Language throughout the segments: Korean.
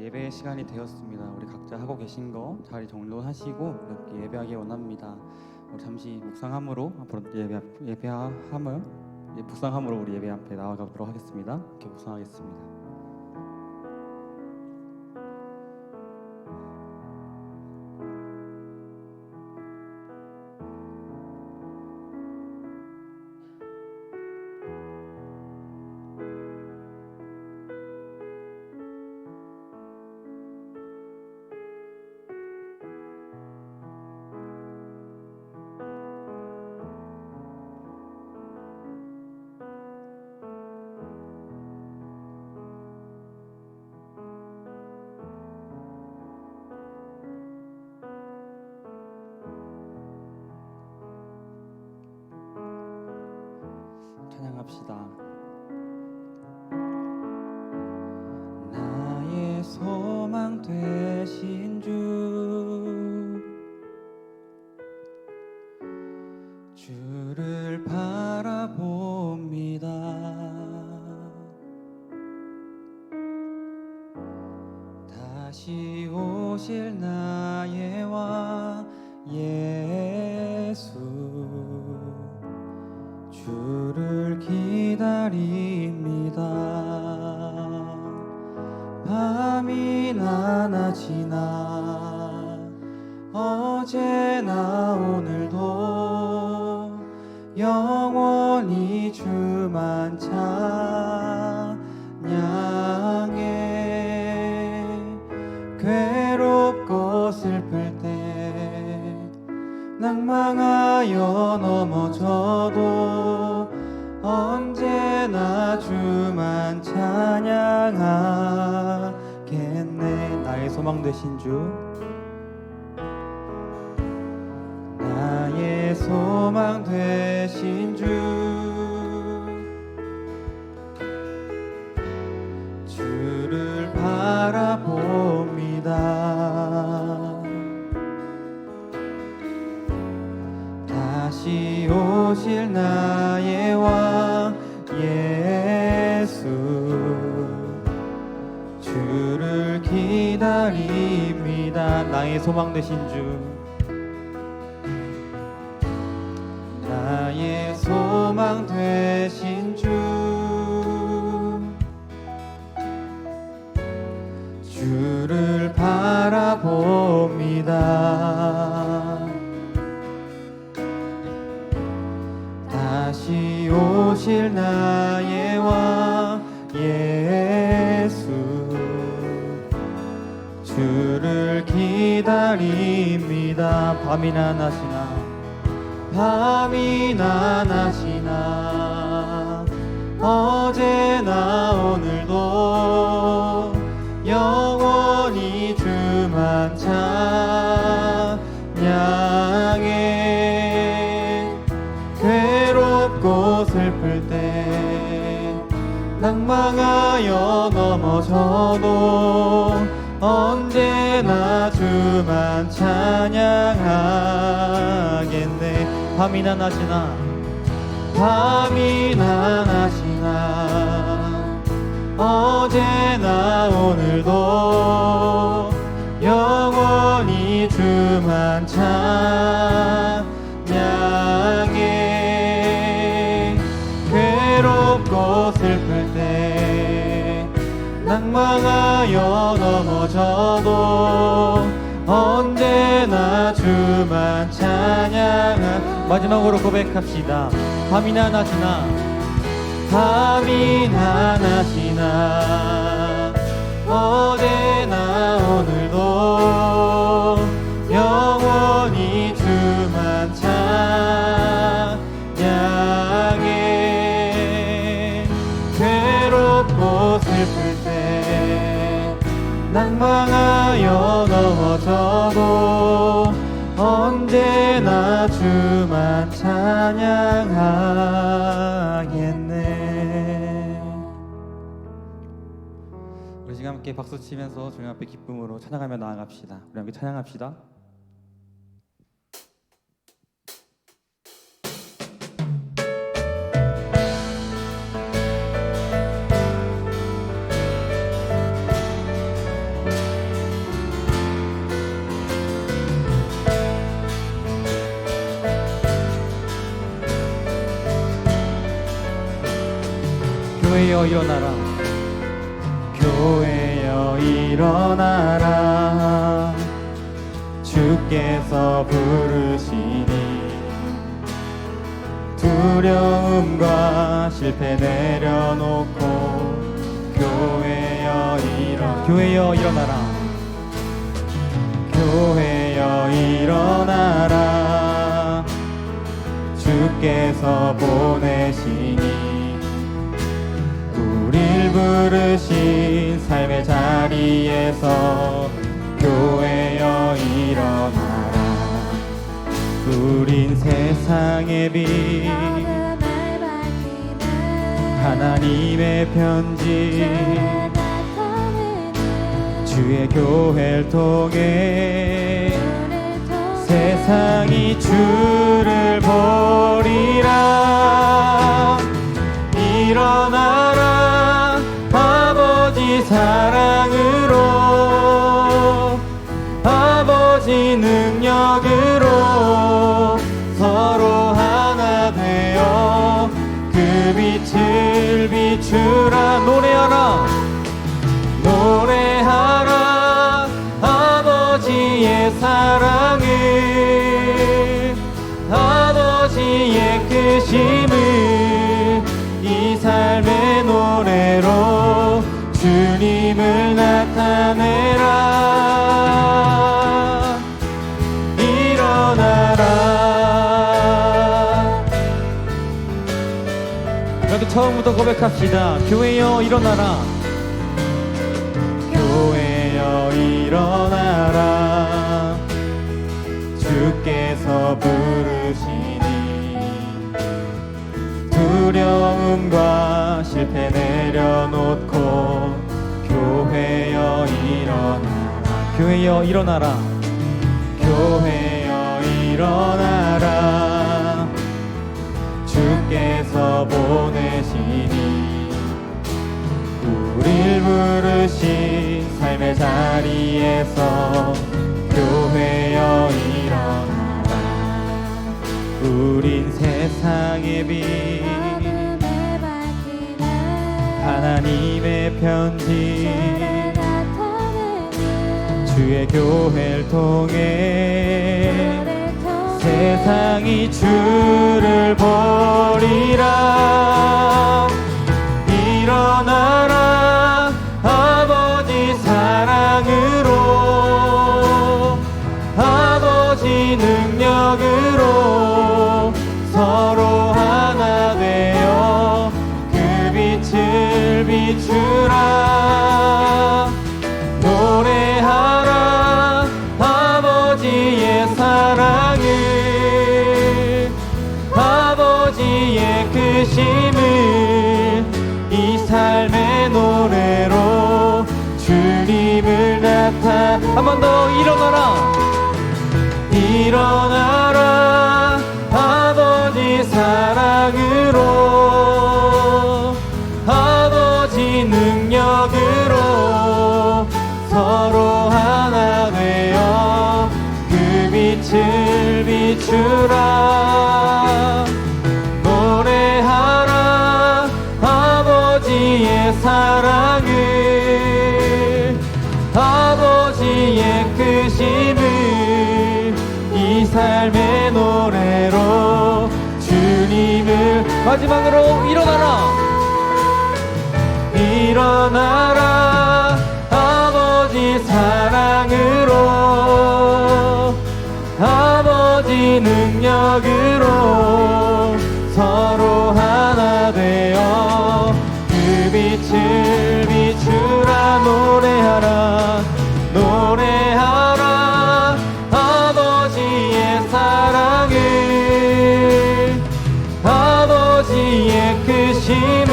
예배 시간이 되었습니다. 우리 각자 하고 계신 거 자리 정돈하시고 이렇게 예배하기 원합니다. 우리 잠시 묵상함으로 앞으로 예배함을 묵상함으로 우리 예배 앞에 나아가도록 하겠습니다. 이렇게 묵상하겠습니다. 찬양합시다. 나의 소망 되신 주를 바라봅니다. 다시 오실 나의 왕 예수, 주를 기다립니다. 밤이나 낮이나 어제나 오늘도 영원히 주만 찬양해. 괴롭고 슬플 때 낭망하여 넘어져도 언제나 주만 찬양하겠네. 나의 소망 되신 주, 나의 소망 되신 주를 바라봅니다. 다시 오실 나의 왕 예수, 주를 기다립니다. 나의 소망 되신 주, 나의 소망 되신 주를 바라봅니다. 다시 오실 나의 왕 예수, 주를 기다립니다. 밤이나 낮이나 어제나 오늘도 영원히 주만 찬양해. 괴롭고 슬플 때 낭망하여 넘어져도 언제나 주만 찬양하겠네. 밤이나 낮이나 어제나 오늘도 영원히 주만 찬양해. 괴롭고 슬플 때 낭망하여 넘어져도 언제나 주만 찬양하. 마지막으로 고백합시다. 밤이나 낮이나 어제나 오늘도 영원히 주만 찬양해. 괴롭고 슬플 때 낭망하여 넘어져도 언제나 주만 찬양하겠네. 우리 지금 함께 박수 치면서 주님 앞에 기쁨으로 찬양하며 나아갑시다. 우리 함께 찬양합시다. 교회여 일어나라. 교회여 일어나라. 주께서 부르시니 두려움과 실패 내려놓고 교회여 일어나라. 교회여 일어나라. 주께서 보내시니 우릴 부르신 삶의 자리에서 교회여 일어나라. 우린 세상의 빛 하나님의 편지 주의 교회를 통해 세상이 주를 버리라. 일어나라. 아버지 사랑으로 아버지 능력으로 서로 하나 되어 그 빛을 비추라. 노래하라. 노래하라. 아버지의 사랑을 아버지의 크심을 이 삶의 노래로 주님을 나타내라. 일어나라. 여기 처음부터 고백합시다. 교회여 일어나라. 교회여 일어나라. 주께서 부르시니 두려움과 실패 내려놓고 교회여 일어나라. 교회여 일어나라. 교회여 일어나라. 주께서 보내시니 우릴 부르신 삶의 자리에서 교회여 일어나라. 우린 세상의 빛 하나님의 편지 주의 교회를 통해 세상이 주를 버리라. 일어나라. 아버지 사랑으로 아버지 능력으로 서로 하나 되어 그 빛을 비추라. 노래하라. 아버지의 사랑을 아버지의 크심을 이 삶의 노래로 주님을 한 번 더. 일어나라. 일어나라. 아버지 사랑으로 아버지 능력으로 서로 하나 되어 그 빛을 비추라. 노래하라. 아버지의 사랑을 아버지의 크심을 이 삶의 노래로 주님을 마지막으로 일어나라. 일어나라. 아버지 사랑으로 아버지 능력으로 서로 하나 되어 그 빛을 비추라. 노래하라. 노래하라. 아버지의 사랑을 아버지의 크심을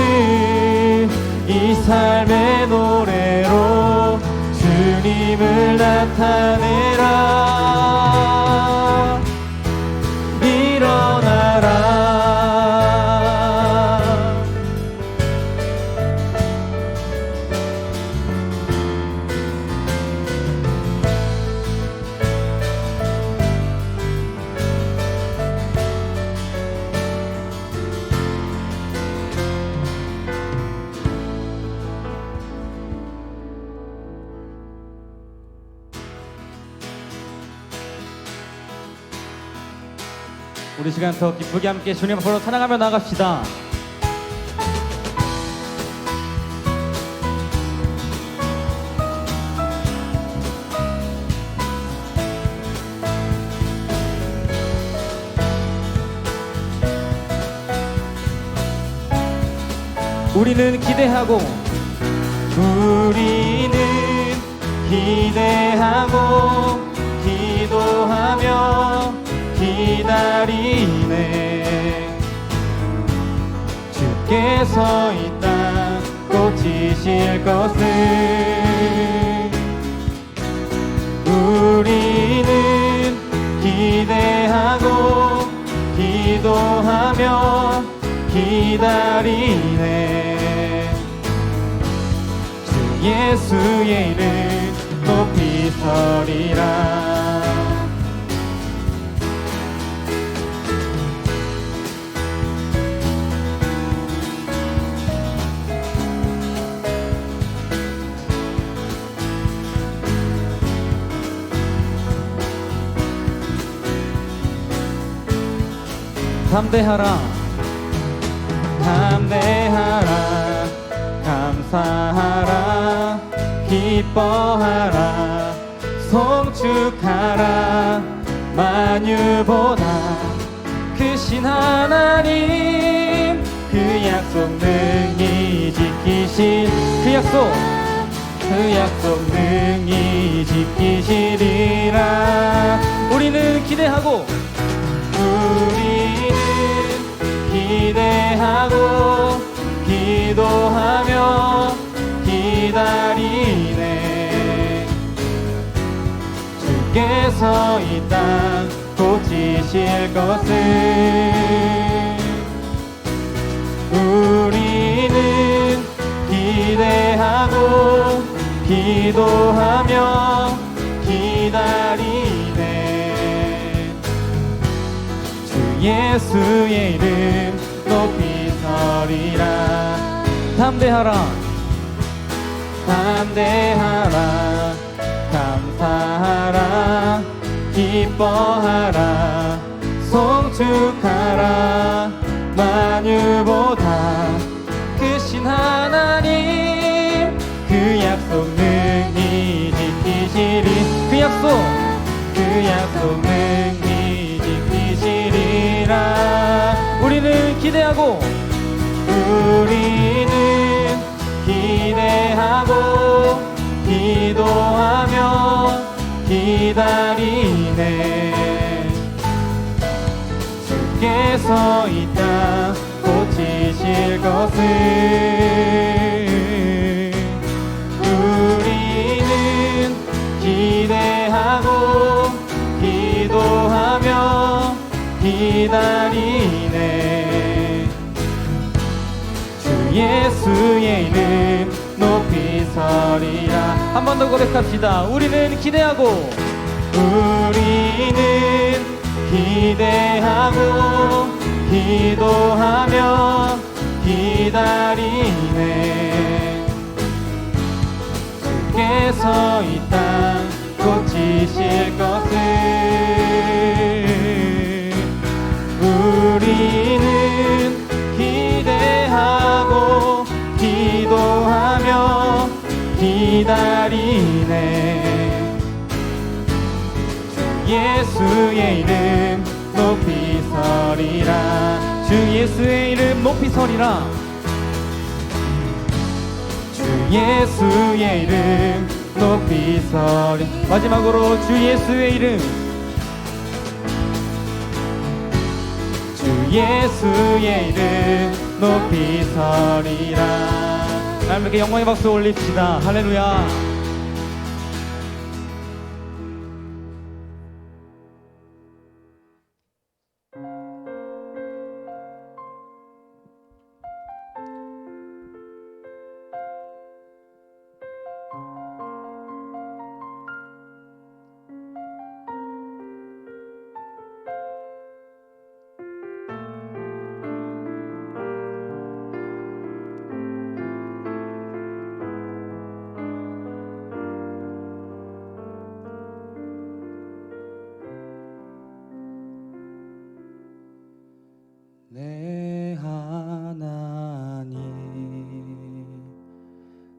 이 삶의 노래로 주님을 나타내라. 일어나라. 우리 시간 더 기쁘게 함께 주님 앞으로 찬양하며 나갑시다. 우리는 기대하고 기도하며 기다리네. 주께서 이 땅 고치실 것을 우리는 기대하고 기도하며 기다리네. 주 예수의 이름 높이 서리라. 담대하라 담대하라 감사하라 기뻐하라 송축하라. 만유보다 크신 하나님 그 약속 능히 지키실 그 약속 능히 지키시리라. 우리는 기대하고 기도하며 기다리네. 주께서 이 땅 고치실 것을 우리는 기대하고 기도하며 기다리네. 주 예수의 이름 높이 서리라. 담대하라 감사하라 기뻐하라 송축하라. 만유보다 크신 하나님 그 약속 능히 지키시리. 그 약속 능히 지키시리라. 우리는 기대하고 기도하며 기다리네. 주께서 이 땅 고치실 것을 우리는 기대하고 기도하며 기다리네. 주 예수의 이름 높이 서리라. 한 번 더 고백합시다. 우리는 기대하고 기도하며 기다리네. 주께서 이 땅 고치실 것을 우리는 기대하고 기도하며 기다리네. 주 예수의 이름 높이 서리라. 주 예수의 이름 높이 서리라. 주 예수의 이름 높이 서리. 마지막으로 주 예수의 이름, 주 예수의 이름 높이 서리라. 하나님께 영광의 박수 올립시다. 할렐루야. 내 하나님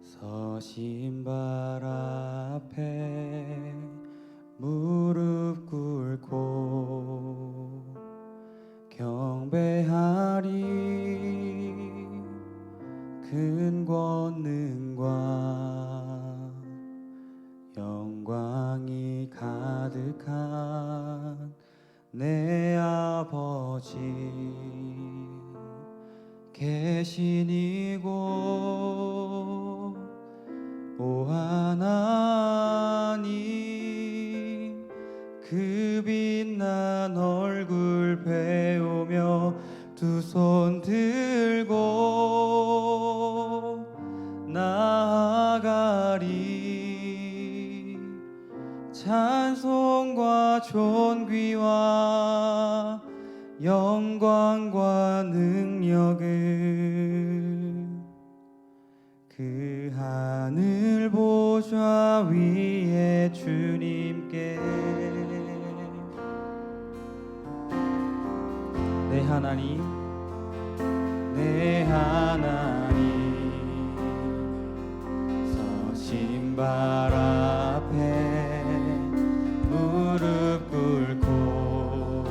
서신 발 앞에 무릎 꿇고 경배하리. 큰 권능과 영광이 가득한 내 아버지 계신 이곳, 오 하나님 그 빛난 얼굴 배우며 두 손 들고 나아가리. 찬송과 존귀와 영광과 능력을 그 하늘 보좌 위에 주님께. 내 하나님, 내 하나님 서신 발 앞에 무릎 꿇고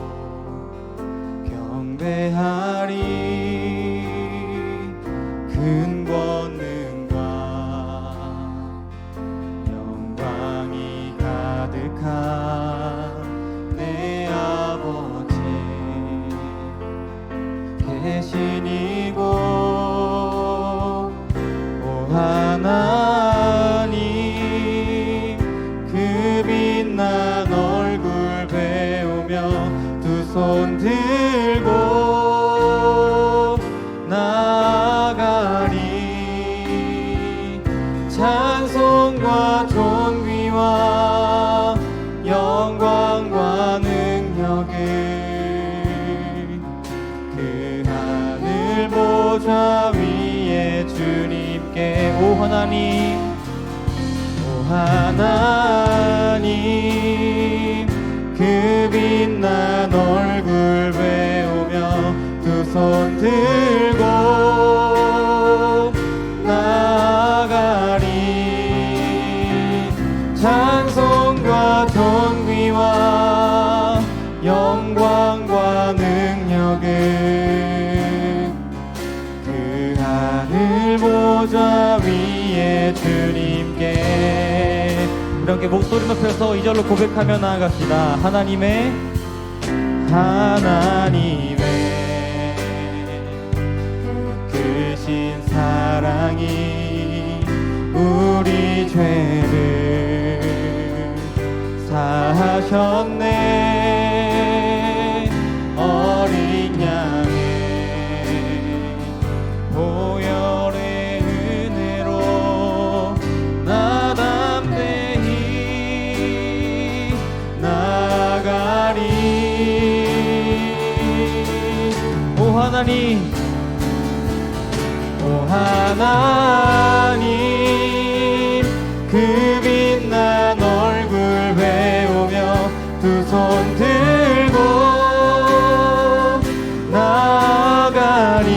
경배하리. 큰 권능과 영광이 가득한 내 아버지 계신 이곳, 오 하나님 그 빛난 얼굴 배우며 두 손 들고 나아가리. 찬송과 존귀와 영광과 능력을 그 하늘 보좌 위에 주님께. 오 하나님, 오 하나님 그 빛난 얼굴 배우며 두 손 들고 나아가리. 찬송과 존귀와 영광과 능력을 그 하늘 보좌 위에 주님께. 우리 함께 목소리 높여서 2절로 고백하며 나아갑시다. 하나님의 크신 사랑이 우리 죄를 사하셨네. 어린 양의 보혈의 은혜로 나 담대히 나아가리. 오 하나님, 오 하나님 그 빛난 얼굴 배우며 두 손 들고 나아가리.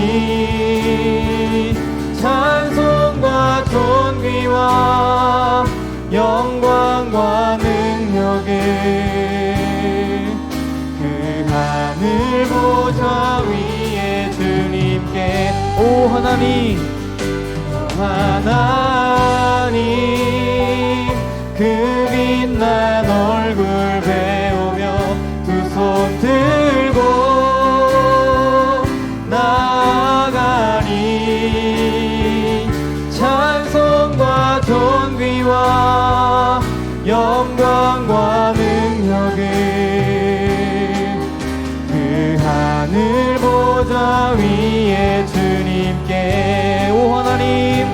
찬송과 존귀와 영광과 능력을 그 하늘 보좌 위에 주님께. 오 하나님, 오 하나님 그 빛난 얼굴 배우며 두 손 들고 나아가리. 찬송과 존귀와 영광과 능력을 그 하늘 보좌 위에 주님께. 오 하나님,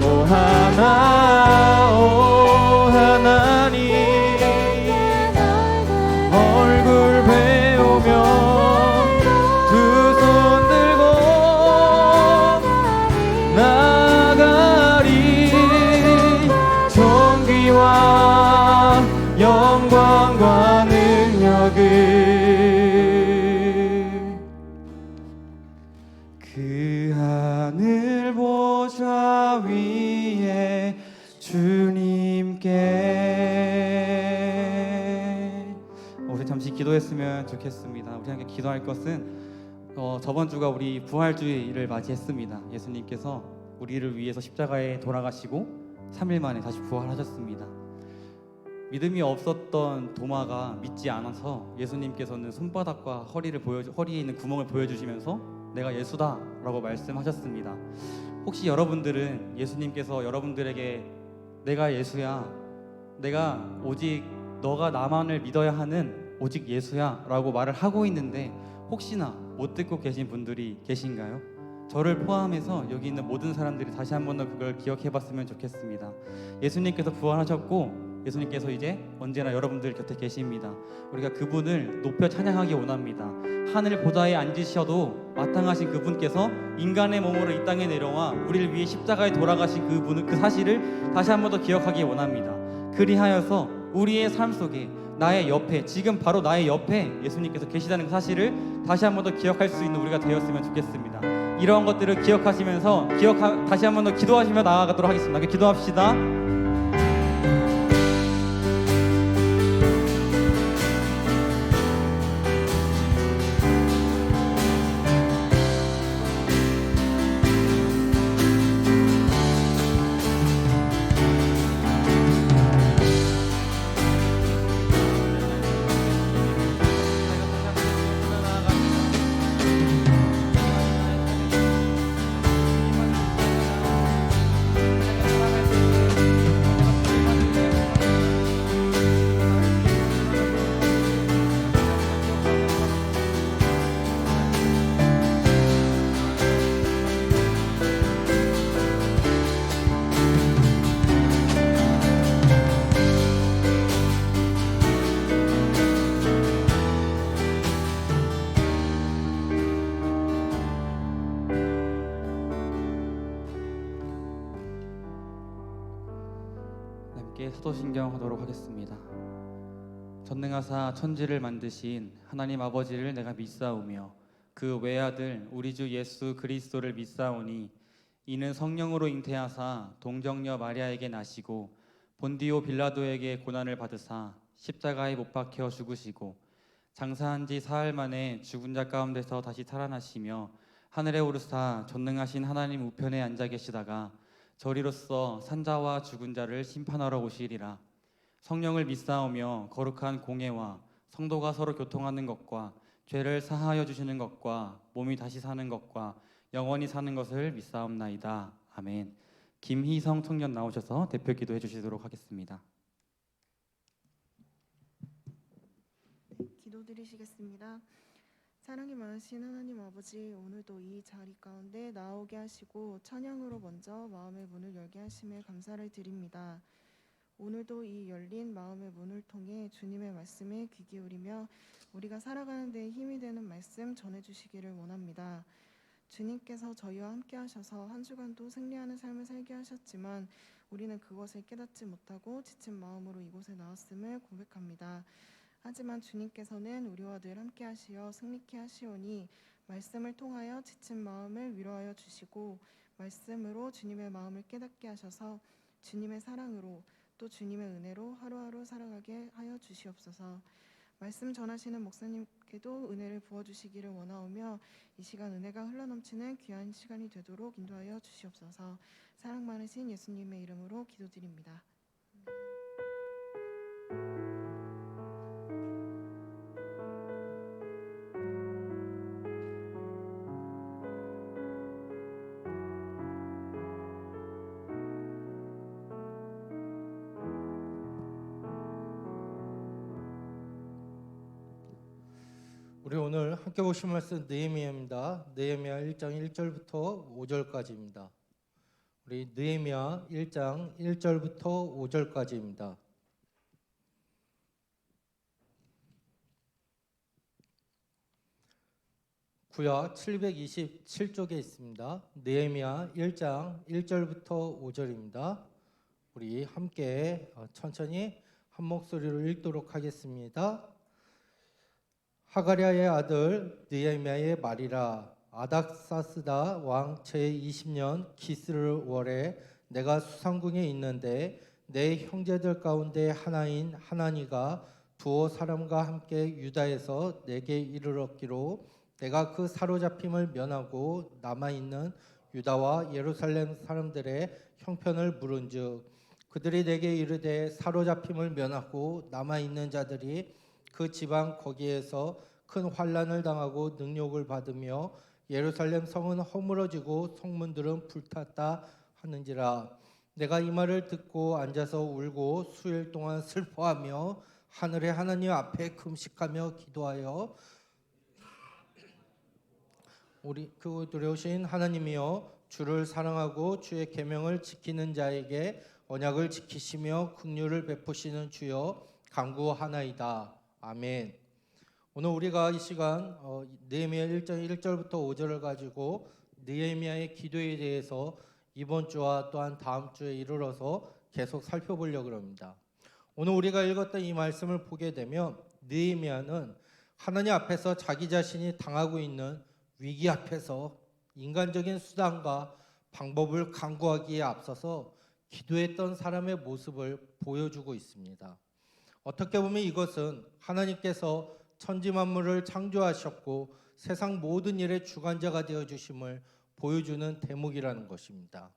오 하나님 얼굴 배우며 두 손 들고 나아가리. 존귀와 영광과 능력을 기도하면 좋겠습니다. 우리 함께 기도할 것은 저번 주가 우리 부활주의를 맞이했습니다. 예수님께서 우리를 위해서 십자가에 돌아가시고 3일 만에 다시 부활하셨습니다. 믿음이 없었던 도마가 믿지 않아서 예수님께서는 손바닥과 허리에 있는 구멍을 보여주시면서 내가 예수다 라고 말씀하셨습니다. 혹시 여러분들은 예수님께서 여러분들에게 내가 예수야, 내가 오직 너가 나만을 믿어야 하는 오직 예수야 라고 말을 하고 있는데 혹시나 못 듣고 계신 분들이 계신가요? 저를 포함해서 여기 있는 모든 사람들이 다시 한 번 더 그걸 기억해 봤으면 좋겠습니다. 예수님께서 부활하셨고 예수님께서 이제 언제나 여러분들 곁에 계십니다. 우리가 그분을 높여 찬양하기 원합니다. 하늘 보좌에 앉으셔도 마땅하신 그분께서 인간의 몸으로 이 땅에 내려와 우리를 위해 십자가에 돌아가신 그 사실을 다시 한 번 더 기억하기 원합니다. 그리하여서 우리의 삶 속에 나의 옆에, 지금 바로 나의 옆에 예수님께서 계시다는 그 사실을 다시 한 번 더 기억할 수 있는 우리가 되었으면 좋겠습니다. 이러한 것들을 기억하시면서 다시 한 번 더 기도하시며 나아가도록 하겠습니다. 기도합시다. 함께 사도신경 하도록 하겠습니다. 전능하사 천지를 만드신 하나님 아버지를 내가 믿사오며 그 외아들 우리 주 예수 그리스도를 믿사오니 이는 성령으로 잉태하사 동정녀 마리아에게 나시고 본디오 빌라도에게 고난을 받으사 십자가에 못 박혀 죽으시고 장사한 지 사흘 만에 죽은 자 가운데서 다시 살아나시며 하늘에 오르사 전능하신 하나님 우편에 앉아 계시다가 저리로서 산자와 죽은 자를 심판하러 오시리라. 성령을 믿사오며 거룩한 공예와 성도가 서로 교통하는 것과 죄를 사하여 주시는 것과 몸이 다시 사는 것과 영원히 사는 것을 믿사옵나이다. 아멘. 김희성 청년 나오셔서 대표 기도해 주시도록 하겠습니다. 기도드리시겠습니다. 사랑이 많으신 하나님 아버지, 오늘도 이 자리 가운데 나오게 하시고 찬양으로 먼저 마음의 문을 열게 하심에 감사를 드립니다. 오늘도 이 열린 마음의 문을 통해 주님의 말씀에 귀 기울이며 우리가 살아가는 데 힘이 되는 말씀 전해주시기를 원합니다. 주님께서 저희와 함께 하셔서 한 주간도 승리하는 삶을 살게 하셨지만 우리는 그것을 깨닫지 못하고 지친 마음으로 이곳에 나왔음을 고백합니다. 하지만 주님께서는 우리와 늘 함께 하시어 승리케 하시오니 말씀을 통하여 지친 마음을 위로하여 주시고 말씀으로 주님의 마음을 깨닫게 하셔서 주님의 사랑으로 또 주님의 은혜로 하루하루 살아가게 하여 주시옵소서. 말씀 전하시는 목사님께도 은혜를 부어주시기를 원하오며 이 시간 은혜가 흘러넘치는 귀한 시간이 되도록 인도하여 주시옵소서. 사랑 많으신 예수님의 이름으로 기도드립니다. 우리 오늘 함께 보실 말씀 느헤미야입니다. 느헤미야 1장 1절부터 5절까지입니다. 우리 느헤미야 1장 1절부터 5절까지입니다. 구약 727쪽에 있습니다. 느헤미야 1장 1절부터 5절입니다. 우리 함께 천천히 한 목소리로 읽도록 하겠습니다. 하가랴의 아들 느헤미야의 말이라. 아닥사스다 왕 제20년 기스를 월에 내가 수상궁에 있는데 내 형제들 가운데 하나인 하나니가 두어 사람과 함께 유다에서 내게 이르렀기로 내가 그 사로잡힘을 면하고 남아있는 유다와 예루살렘 사람들의 형편을 물은즉 그들이 내게 이르되 사로잡힘을 면하고 남아있는 자들이 그 지방 거기에서 큰 환난을 당하고 능욕을 받으며 예루살렘 성은 허물어지고 성문들은 불탔다 하는지라. 내가 이 말을 듣고 앉아서 울고 수일 동안 슬퍼하며 하늘의 하나님 앞에 금식하며 기도하여 우리 그 두려우신 하나님이여 주를 사랑하고 주의 계명을 지키는 자에게 언약을 지키시며 긍휼을 베푸시는 주여 간구하나이다. 아멘. 오늘 우리가 이 시간 느헤미야 1장 1절부터 5절을 가지고 느헤미야의 기도에 대해서 이번 주와 또한 다음 주에 이르러서 계속 살펴보려고 합니다. 오늘 우리가 읽었던 이 말씀을 보게 되면 느헤미야는 하나님 앞에서 자기 자신이 당하고 있는 위기 앞에서 인간적인 수단과 방법을 강구하기에 앞서서 기도했던 사람의 모습을 보여주고 있습니다. 어떻게 보면 이것은 하나님께서 천지 만물을 창조하셨고 세상 모든 일의 주관자가 되어 주심을 보여주는 대목이라는 것입니다.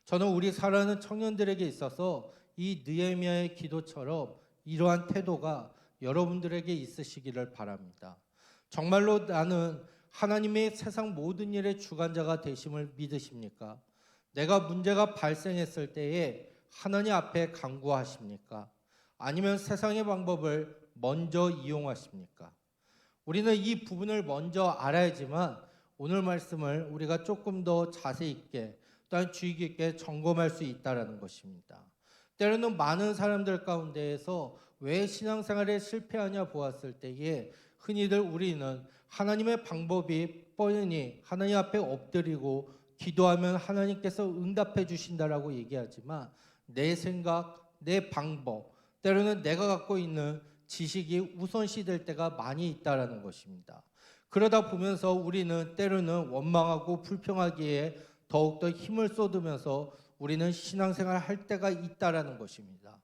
저는 우리 사랑하는 청년들에게 있어서 이 느헤미야의 기도처럼 이러한 태도가 여러분들에게 있으시기를 바랍니다. 정말로 나는 하나님의 세상 모든 일의 주관자가 되심을 믿으십니까? 내가 문제가 발생했을 때에 하나님 앞에 간구하십니까? 아니면 세상의 방법을 먼저 이용하십니까? 우리는 이 부분을 먼저 알아야지만 오늘 말씀을 우리가 조금 더 자세 있게 또한 주의 깊게 점검할 수 있다는 것입니다. 때로는 많은 사람들 가운데에서 왜 신앙생활에 실패하냐 보았을 때에 흔히들 우리는 하나님의 방법이 뻔히 하나님 앞에 엎드리고 기도하면 하나님께서 응답해 주신다라고 얘기하지만 내 생각, 내 방법, 때로는 내가 갖고 있는 지식이 우선시 될 때가 많이 있다라는 것입니다. 그러다 보면서 우리는 때로는 원망하고 불평하기에 더욱더 힘을 쏟으면서 우리는 신앙생활을 할 때가 있다라는 것입니다.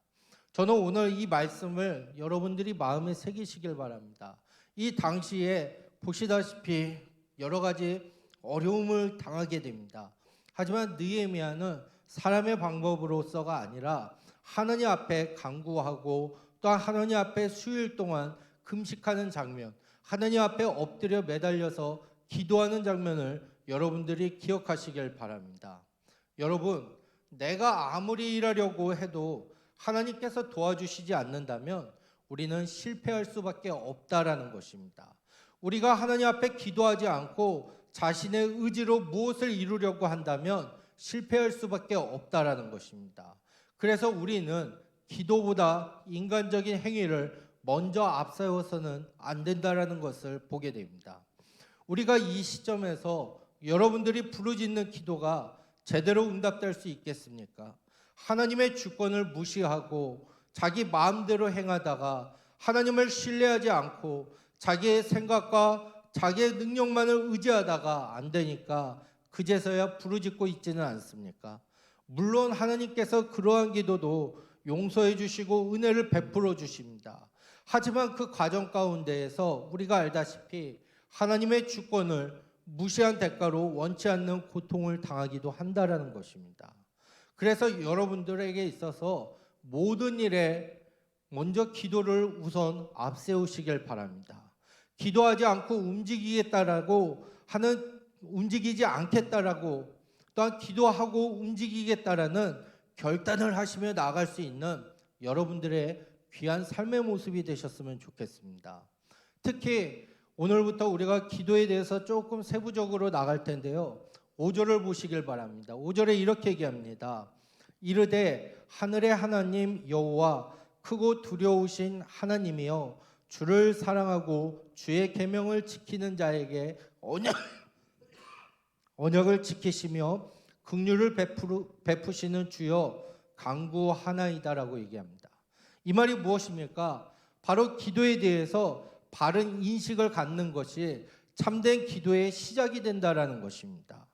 저는 오늘 이 말씀을 여러분들이 마음에 새기시길 바랍니다. 이 당시에 보시다시피 여러 가지 어려움을 당하게 됩니다. 하지만 느헤미야는 사람의 방법으로서가 아니라 하나님 앞에 간구하고 또한 하나님 앞에 수일 동안 금식하는 장면, 하나님 앞에 엎드려 매달려서 기도하는 장면을 여러분들이 기억하시길 바랍니다. 여러분, 내가 아무리 일하려고 해도 하나님께서 도와주시지 않는다면 우리는 실패할 수밖에 없다라는 것입니다. 우리가 하나님 앞에 기도하지 않고 자신의 의지로 무엇을 이루려고 한다면 실패할 수밖에 없다라는 것입니다. 그래서 우리는 기도보다 인간적인 행위를 먼저 앞세워서는 안 된다라는 것을 보게 됩니다. 우리가 이 시점에서 여러분들이 부르짖는 기도가 제대로 응답될 수 있겠습니까? 하나님의 주권을 무시하고 자기 마음대로 행하다가 하나님을 신뢰하지 않고 자기의 생각과 자기의 능력만을 의지하다가 안 되니까 그제서야 부르짖고 있지는 않습니까? 물론 하나님께서 그러한 기도도 용서해 주시고 은혜를 베풀어 주십니다. 하지만 그 과정 가운데에서 우리가 알다시피 하나님의 주권을 무시한 대가로 원치 않는 고통을 당하기도 한다라는 것입니다. 그래서 여러분들에게 있어서 모든 일에 먼저 기도를 우선 앞세우시길 바랍니다. 기도하지 않고 움직이겠다라고 하는 움직이지 않겠다라고 또한 기도하고 움직이겠다라는 결단을 하시며 나아갈 수 있는 여러분들의 귀한 삶의 모습이 되셨으면 좋겠습니다. 특히 오늘부터 우리가 기도에 대해서 조금 세부적으로 나갈 텐데요. 5절을 보시길 바랍니다. 5절에 이렇게 얘기합니다. 이르되 하늘의 하나님 여호와 크고 두려우신 하나님이여 주를 사랑하고 주의 계명을 지키는 자에게 언약을 지키시며 긍휼을 베푸시는 주여 간구하나이다라고 얘기합니다. 이 말이 무엇입니까? 바로 기도에 대해서 바른 인식을 갖는 것이 참된 기도의 시작이 된다라는 것입니다.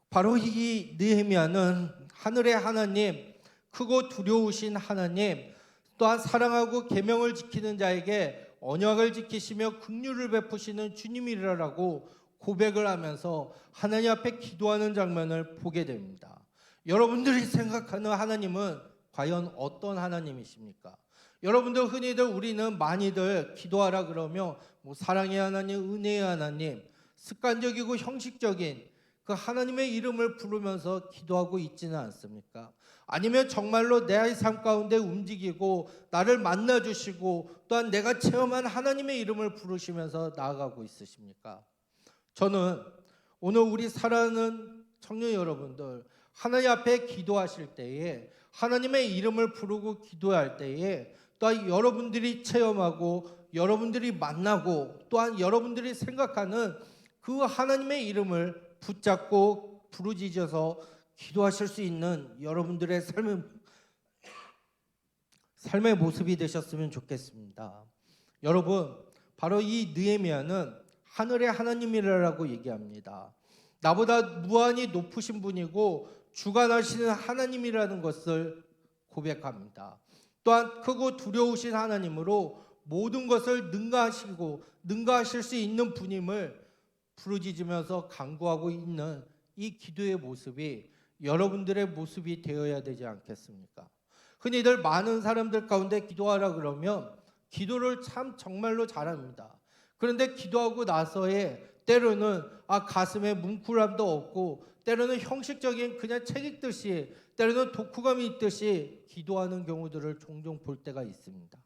바로 이 느헤미야는 하늘의 하나님, 크고 두려우신 하나님, 또한 사랑하고 계명을 지키는 자에게 언약을 지키시며 긍휼을 베푸시는 주님이라고 고백을 하면서 하나님 앞에 기도하는 장면을 보게 됩니다. 여러분들이 생각하는 하나님은 과연 어떤 하나님이십니까? 여러분들 흔히들 우리는 많이들 기도하라 그러면 뭐 사랑의 하나님, 은혜의 하나님, 습관적이고 형식적인 그 하나님의 이름을 부르면서 기도하고 있지는 않습니까? 아니면 정말로 내 삶 가운데 움직이고 나를 만나주시고 또한 내가 체험한 하나님의 이름을 부르시면서 나아가고 있으십니까? 저는 오늘 우리 사랑하는 청년 여러분들, 하나님 앞에 기도하실 때에, 하나님의 이름을 부르고 기도할 때에 또한 여러분들이 체험하고 여러분들이 만나고 또한 여러분들이 생각하는 그 하나님의 이름을 붙잡고 부르짖어서 기도하실 수 있는 여러분들의 삶의 모습이 되셨으면 좋겠습니다. 여러분, 바로 이 느헤미야는 하늘의 하나님이라고 얘기합니다. 나보다 무한히 높으신 분이고 주관하시는 하나님이라는 것을 고백합니다. 또한 크고 두려우신 하나님으로 모든 것을 능가하실 수 있는 분임을 부르짖으면서 간구하고 있는 이 기도의 모습이 여러분들의 모습이 되어야 되지 않겠습니까? 흔히들 많은 사람들 가운데 기도하라 그러면 기도를 참 정말로 잘합니다. 그런데 기도하고 나서의 때로는 가슴에 뭉클함도 없고 때로는 형식적인 그냥 책 읽듯이 때로는 독후감이 있듯이 기도하는 경우들을 종종 볼 때가 있습니다.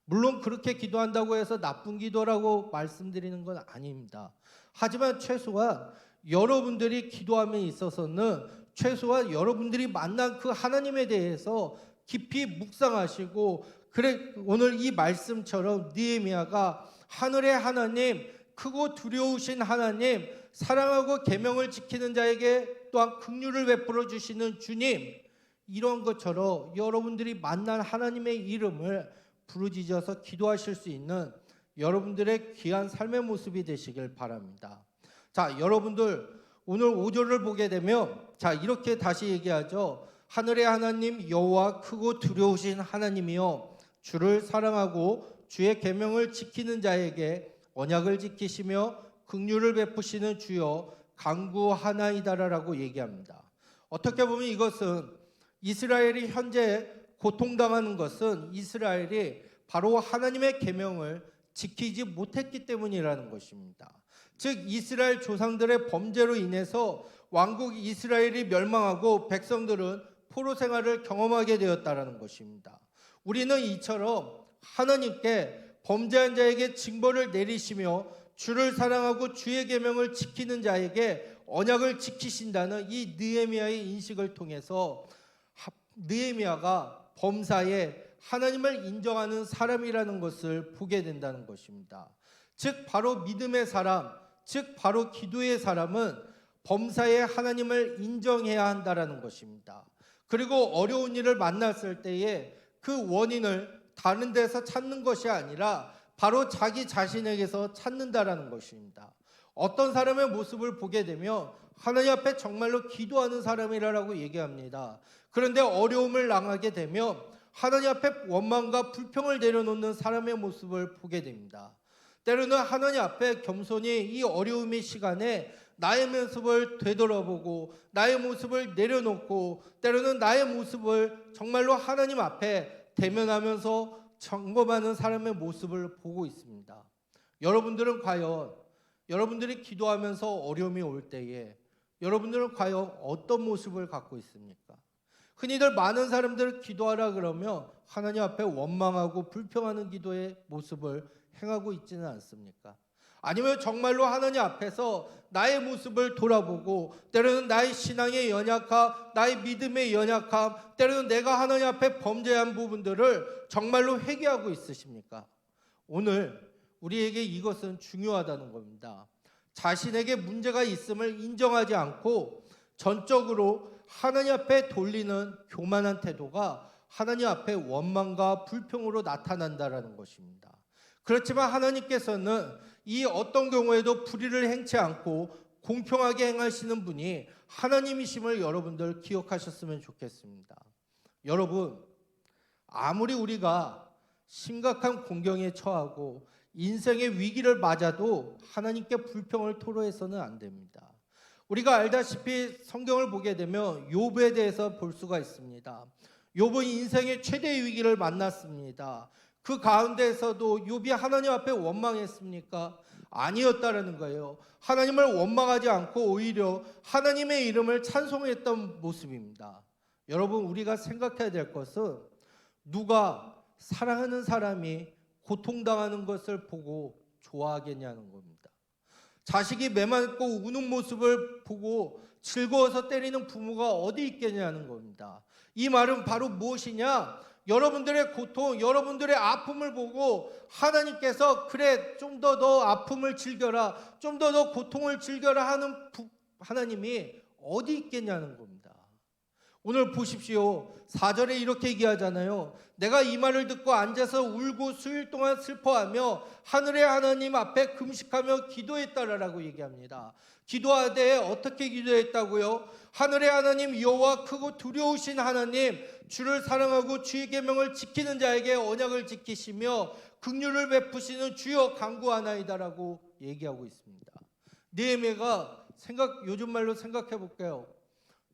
물론 그렇게 기도한다고 해서 나쁜 기도라고 말씀드리는 건 아닙니다. 하지만 최소한 여러분들이 기도함에 있어서는 최소한 여러분들이 만난 그 하나님에 대해서 깊이 묵상하시고, 그래 오늘 이 말씀처럼 느헤미야가 하늘의 하나님, 크고 두려우신 하나님, 사랑하고 계명을 지키는 자에게 또한 긍휼을 베풀어 주시는 주님, 이런 것처럼 여러분들이 만난 하나님의 이름을 부르짖어서 기도하실 수 있는 여러분들의 귀한 삶의 모습이 되시길 바랍니다. 자, 여러분들 오늘 5절을 보게 되면 이렇게 다시 얘기하죠. 하늘의 하나님 여호와 크고 두려우신 하나님이여, 주를 사랑하고 주의 계명을 지키는 자에게 언약을 지키시며 긍휼을 베푸시는 주여 간구하나이다라고 얘기합니다. 어떻게 보면 이것은 이스라엘이 현재 고통당하는 것은 이스라엘이 바로 하나님의 계명을 지키지 못했기 때문이라는 것입니다. 즉 이스라엘 조상들의 범죄로 인해서 왕국 이스라엘이 멸망하고 백성들은 포로 생활을 경험하게 되었다라는 것입니다. 우리는 이처럼 하나님께 범죄한 자에게 징벌을 내리시며 주를 사랑하고 주의 계명을 지키는 자에게 언약을 지키신다는 이 느헤미야의 인식을 통해서 느헤미야가 범사에 하나님을 인정하는 사람이라는 것을 보게 된다는 것입니다. 즉 바로 믿음의 사람, 즉 바로 기도의 사람은 범사에 하나님을 인정해야 한다라는 것입니다. 그리고 어려운 일을 만났을 때에 그 원인을 다른 데서 찾는 것이 아니라 바로 자기 자신에게서 찾는다라는 것입니다. 어떤 사람의 모습을 보게 되면 하나님 앞에 정말로 기도하는 사람이라고 얘기합니다. 그런데 어려움을 당하게 되면 하나님 앞에 원망과 불평을 내려놓는 사람의 모습을 보게 됩니다. 때로는 하나님 앞에 겸손히 이 어려움의 시간에 나의 모습을 되돌아보고 나의 모습을 내려놓고 때로는 나의 모습을 정말로 하나님 앞에 대면하면서 점검하는 사람의 모습을 보고 있습니다. 여러분들은 과연 여러분들이 기도하면서 어려움이 올 때에 여러분들은 과연 어떤 모습을 갖고 있습니까? 흔히들 많은 사람들을 기도하라 그러면 하나님 앞에 원망하고 불평하는 기도의 모습을 행하고 있지는 않습니까? 아니면 정말로 하나님 앞에서 나의 모습을 돌아보고 때로는 나의 신앙의 연약함, 나의 믿음의 연약함, 때로는 내가 하나님 앞에 범죄한 부분들을 정말로 회개하고 있으십니까? 오늘 우리에게 이것은 중요하다는 겁니다. 자신에게 문제가 있음을 인정하지 않고 전적으로 하나님 앞에 돌리는 교만한 태도가 하나님 앞에 원망과 불평으로 나타난다라는 것입니다. 그렇지만 하나님께서는 이 어떤 경우에도 불의를 행치 않고 공평하게 행하시는 분이 하나님이심을 여러분들 기억하셨으면 좋겠습니다. 여러분, 아무리 우리가 심각한 공경에 처하고 인생의 위기를 맞아도 하나님께 불평을 토로해서는 안 됩니다. 우리가 알다시피 성경을 보게 되면 욥에 대해서 볼 수가 있습니다. 욥은 인생의 최대의 위기를 만났습니다. 그 가운데에서도 욥이 하나님 앞에 원망했습니까? 아니었다라는 거예요. 하나님을 원망하지 않고 오히려 하나님의 이름을 찬송했던 모습입니다. 여러분, 우리가 생각해야 될 것은 누가 사랑하는 사람이 고통당하는 것을 보고 좋아하겠냐는 겁니다. 자식이 매맞고 우는 모습을 보고 즐거워서 때리는 부모가 어디 있겠냐는 겁니다. 이 말은 바로 무엇이냐? 여러분들의 고통, 여러분들의 아픔을 보고 하나님께서 그래 좀 더 아픔을 즐겨라, 좀 더 고통을 즐겨라 하는 하나님이 어디 있겠냐는 겁니다. 오늘 보십시오. 4절에 이렇게 얘기하잖아요. 내가 이 말을 듣고 앉아서 울고 수일 동안 슬퍼하며 하늘의 하나님 앞에 금식하며 기도했다라고 얘기합니다. 기도하되 어떻게 기도했다고요? 하늘의 하나님 여호와 크고 두려우신 하나님, 주를 사랑하고 주의 계명을 지키는 자에게 언약을 지키시며 긍휼을 베푸시는 주여 간구하나이다라고 얘기하고 있습니다. 느헤미야가 요즘 말로 생각해 볼게요.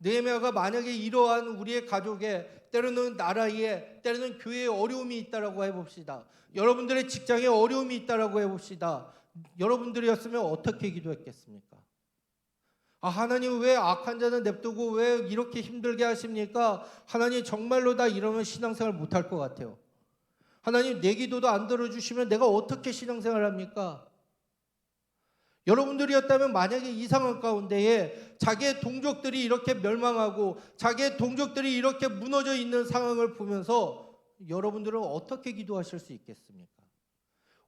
느헤미야가 만약에 이러한 우리의 가족에, 때로는 나라에, 때로는 교회에 어려움이 있다라고 해봅시다. 여러분들의 직장에 어려움이 있다라고 해봅시다. 여러분들이었으면 어떻게 기도했겠습니까? 하나님 왜 악한 자는 냅두고 왜 이렇게 힘들게 하십니까? 하나님 정말로 나 이러면 신앙생활 못할 것 같아요. 하나님 내 기도도 안 들어주시면 내가 어떻게 신앙생활 합니까? 여러분들이었다면 만약에 이 상황 가운데에 자기의 동족들이 이렇게 멸망하고 자기의 동족들이 이렇게 무너져 있는 상황을 보면서 여러분들은 어떻게 기도하실 수 있겠습니까?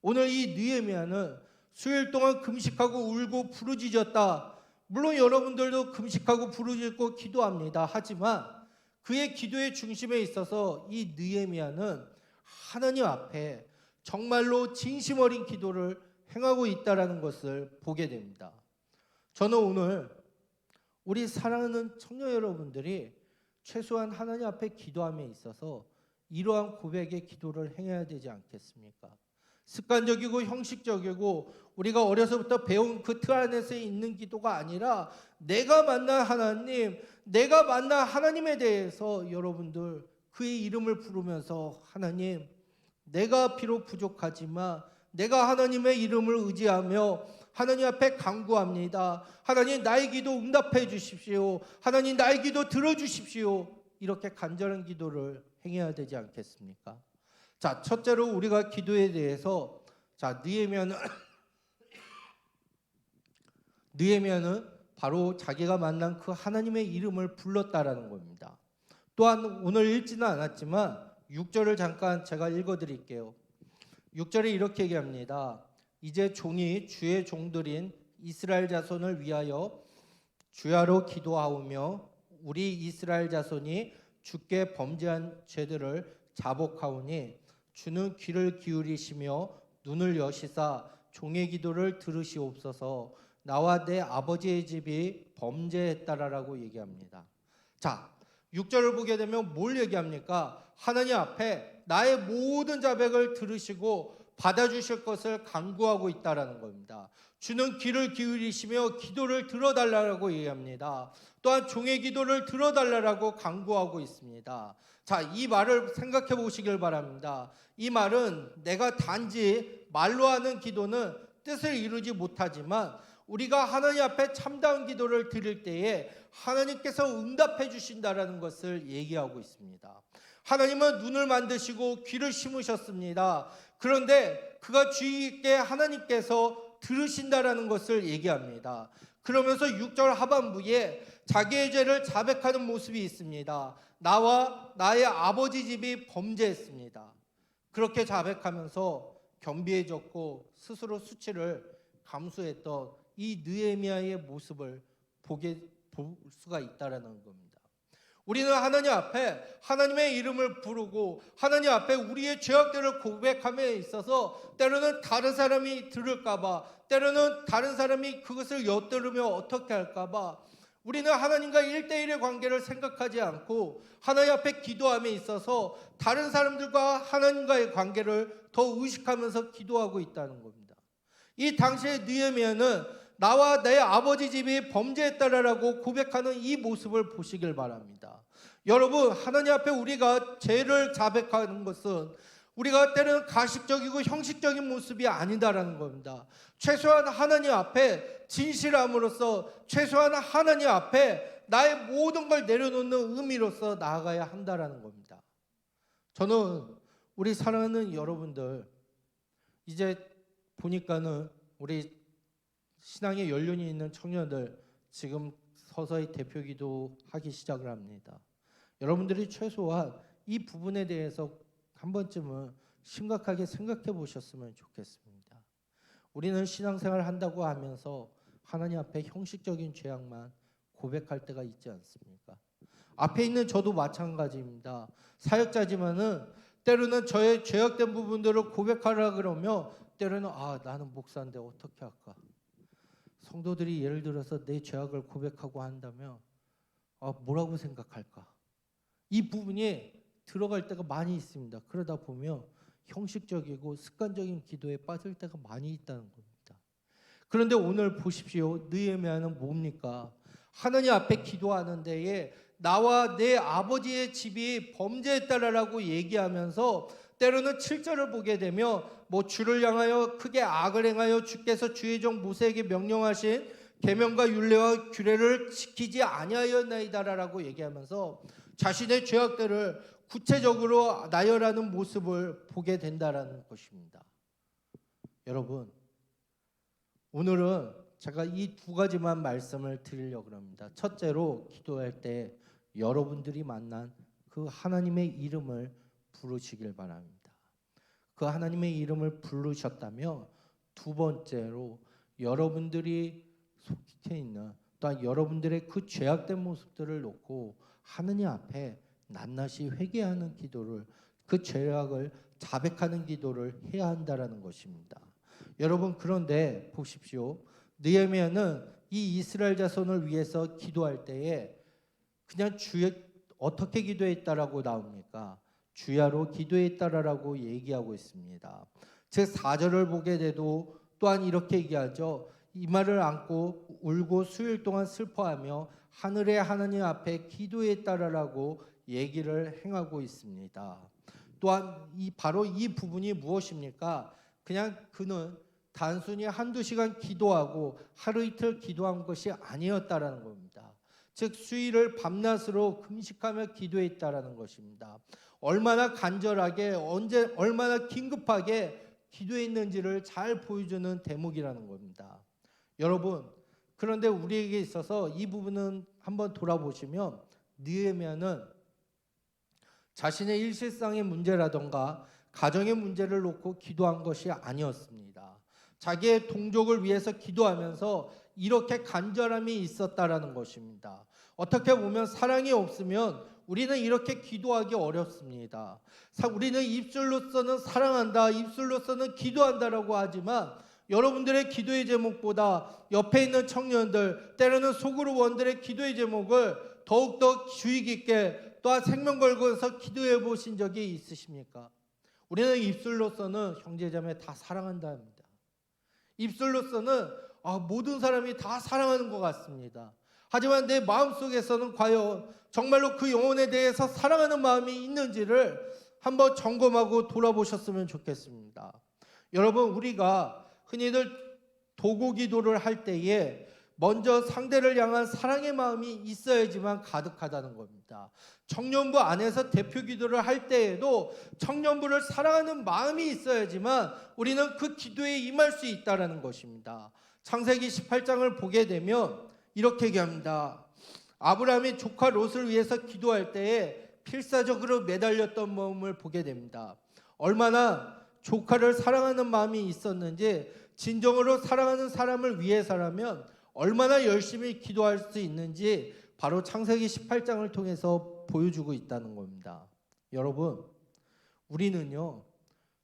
오늘 이 느헤미야는 수일 동안 금식하고 울고 부르짖었다. 물론 여러분들도 금식하고 부르짖고 기도합니다. 하지만 그의 기도의 중심에 있어서 이 느헤미야는 하나님 앞에 정말로 진심 어린 기도를 행하고 있다라는 것을 보게 됩니다. 저는 오늘 우리 사랑하는 청년 여러분들이 최소한 하나님 앞에 기도함에 있어서 이러한 고백의 기도를 행해야 되지 않겠습니까? 습관적이고 형식적이고 우리가 어려서부터 배운 그 틀 안에서 있는 기도가 아니라 내가 만난 하나님, 내가 만난 하나님에 대해서 여러분들 그의 이름을 부르면서 하나님, 내가 비록 부족하지만 내가 하나님의 이름을 의지하며 하나님 앞에 간구합니다. 하나님 나의 기도 응답해 주십시오. 하나님 나의 기도 들어주십시오. 이렇게 간절한 기도를 행해야 되지 않겠습니까? 자, 첫째로 우리가 기도에 대해서 느헤미야는 바로 자기가 만난 그 하나님의 이름을 불렀다라는 겁니다. 또한 오늘 읽지는 않았지만 6절을 잠깐 제가 읽어드릴게요. 6절에 이렇게 얘기합니다. 이제 종이 주의 종들인 이스라엘 자손을 위하여 주야로 기도하오며 우리 이스라엘 자손이 주께 범죄한 죄들을 자복하오니 주는 귀를 기울이시며 눈을 여시사 종의 기도를 들으시옵소서. 나와 내 아버지의 집이 범죄했다라고 얘기합니다. 자, 6절을 보게 되면 뭘 얘기합니까? 하나님 앞에 나의 모든 자백을 들으시고 받아주실 것을 간구하고 있다라는 겁니다. 주는 귀를 기울이시며 기도를 들어달라고 얘기합니다. 또한 종의 기도를 들어달라고 간구하고 있습니다. 자, 이 말을 생각해 보시길 바랍니다. 이 말은 내가 단지 말로 하는 기도는 뜻을 이루지 못하지만 우리가 하나님 앞에 참다운 기도를 드릴 때에 하나님께서 응답해 주신다라는 것을 얘기하고 있습니다. 하나님은 눈을 만드시고 귀를 심으셨습니다. 그런데 그가 주의 있게 하나님께서 들으신다라는 것을 얘기합니다. 그러면서 6절 하반부에 자기의 죄를 자백하는 모습이 있습니다. 나와 나의 아버지 집이 범죄했습니다. 그렇게 자백하면서 겸비해졌고 스스로 수치를 감수했던 이 느헤미야의 모습을 볼 수가 있다라는 겁니다. 우리는 하나님 앞에 하나님의 이름을 부르고 하나님 앞에 우리의 죄악들을 고백함에 있어서 때로는 다른 사람이 들을까 봐, 때로는 다른 사람이 그것을 엿들으며 어떻게 할까 봐 우리는 하나님과 1대1의 관계를 생각하지 않고 하나님 앞에 기도함에 있어서 다른 사람들과 하나님과의 관계를 더 의식하면서 기도하고 있다는 겁니다. 이 당시에 느헤미야는 나와 내 아버지 집이 범죄했다라고 고백하는 이 모습을 보시길 바랍니다. 여러분, 하나님 앞에 우리가 죄를 자백하는 것은 우리가 때로는 가식적이고 형식적인 모습이 아니다라는 겁니다. 최소한 하나님 앞에 진실함으로써, 최소한 하나님 앞에 나의 모든 걸 내려놓는 의미로서 나아가야 한다라는 겁니다. 저는 우리 사랑하는 여러분들, 이제 보니까는 우리 신앙의 연륜이 있는 청년들 지금 서서히 대표기도 하기 시작을 합니다. 여러분들이 최소한 이 부분에 대해서 한 번쯤은 심각하게 생각해 보셨으면 좋겠습니다. 우리는 신앙생활 한다고 하면서 하나님 앞에 형식적인 죄악만 고백할 때가 있지 않습니까? 앞에 있는 저도 마찬가지입니다. 사역자지만은 때로는 저의 죄악된 부분들을 고백하라 그러면 때로는 나는 목사인데 어떻게 할까? 성도들이 예를 들어서 내 죄악을 고백하고 한다면 뭐라고 생각할까? 이 부분이 들어갈 때가 많이 있습니다. 그러다 보면 형식적이고 습관적인 기도에 빠질 때가 많이 있다는 겁니다. 그런데 오늘 보십시오. 느헤미야는 뭡니까? 하나님 앞에 기도하는 데에 나와 내 아버지의 집이 범죄했다라고 얘기하면서 때로는 7절을 보게 되면 주를 향하여 크게 악을 행하여 주께서 주의 종 모세에게 명령하신 계명과 율례와 규례를 지키지 아니하였나이다라고 얘기하면서 자신의 죄악들을 구체적으로 나열하는 모습을 보게 된다라는 것입니다. 여러분, 오늘은 제가 이 두 가지만 말씀을 드리려고 합니다. 첫째로, 기도할 때 여러분들이 만난 그 하나님의 이름을 부르시길 바랍니다. 그 하나님의 이름을 부르셨다면, 두 번째로 여러분들이 속해 있는 또한 여러분들의 그 죄악된 모습들을 놓고 하느님 앞에 낱낱이 회개하는 기도를, 그 죄악을 자백하는 기도를 해야 한다라는 것입니다. 여러분, 그런데 보십시오. 느헤미야는 이 이스라엘 자손을 위해서 기도할 때에 그냥 어떻게 기도했다라고 나옵니까? 주야로 기도했다라고 얘기하고 있습니다. 제 4절을 보게 돼도 또한 이렇게 얘기하죠. 이마를 안고 울고 수일 동안 슬퍼하며 하늘의 하나님 앞에 기도했다라고 얘기를 행하고 있습니다. 또한 바로 이 부분이 무엇입니까? 그냥 그는 단순히 한두 시간 기도하고 하루 이틀 기도한 것이 아니었다라는 겁니다. 즉 수일을 밤낮으로 금식하며 기도했다라는 것입니다. 얼마나 간절하게, 얼마나 긴급하게 기도했는지를 잘 보여주는 대목이라는 겁니다. 여러분, 그런데 우리에게 있어서 이 부분은 한번 돌아보시면 느헤미야는 자신의 일실상의 문제라던가 가정의 문제를 놓고 기도한 것이 아니었습니다. 자기의 동족을 위해서 기도하면서 이렇게 간절함이 있었다라는 것입니다. 어떻게 보면 사랑이 없으면 우리는 이렇게 기도하기 어렵습니다. 우리는 입술로서는 사랑한다, 입술로서는 기도한다라고 하지만 여러분들의 기도의 제목보다 옆에 있는 청년들, 때로는 소그룹원들의 기도의 제목을 더욱더 주의 깊게 또한 생명 걸고서 기도해 보신 적이 있으십니까? 우리는 입술로서는 형제자매 다 사랑한다 합니다. 입술로서는 모든 사람이 다 사랑하는 것 같습니다. 하지만 내 마음속에서는 과연 정말로 그 영혼에 대해서 사랑하는 마음이 있는지를 한번 점검하고 돌아보셨으면 좋겠습니다. 여러분, 우리가 흔히들 도구 기도를 할 때에 먼저 상대를 향한 사랑의 마음이 있어야지만 가득하다는 겁니다. 청년부 안에서 대표 기도를 할 때에도 청년부를 사랑하는 마음이 있어야지만 우리는 그 기도에 임할 수 있다는 것입니다. 창세기 18장을 보게 되면 이렇게 얘기합니다. 아브라함이 조카 롯을 위해서 기도할 때에 필사적으로 매달렸던 마음을 보게 됩니다. 얼마나 조카를 사랑하는 마음이 있었는지, 진정으로 사랑하는 사람을 위해서라면 얼마나 열심히 기도할 수 있는지 바로 창세기 18장을 통해서 보여주고 있다는 겁니다. 여러분, 우리는요,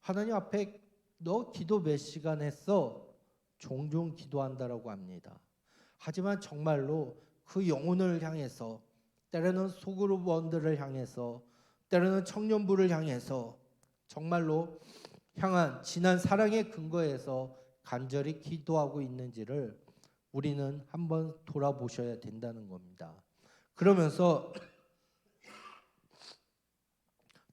하나님 앞에 너 기도 몇 시간 했어? 종종 기도한다라고 합니다. 하지만 정말로 그 영혼을 향해서, 때로는 소그룹원들을 향해서, 때로는 청년부를 향해서 정말로 향한 진한 사랑의 근거에서 간절히 기도하고 있는지를 우리는 한번 돌아보셔야 된다는 겁니다. 그러면서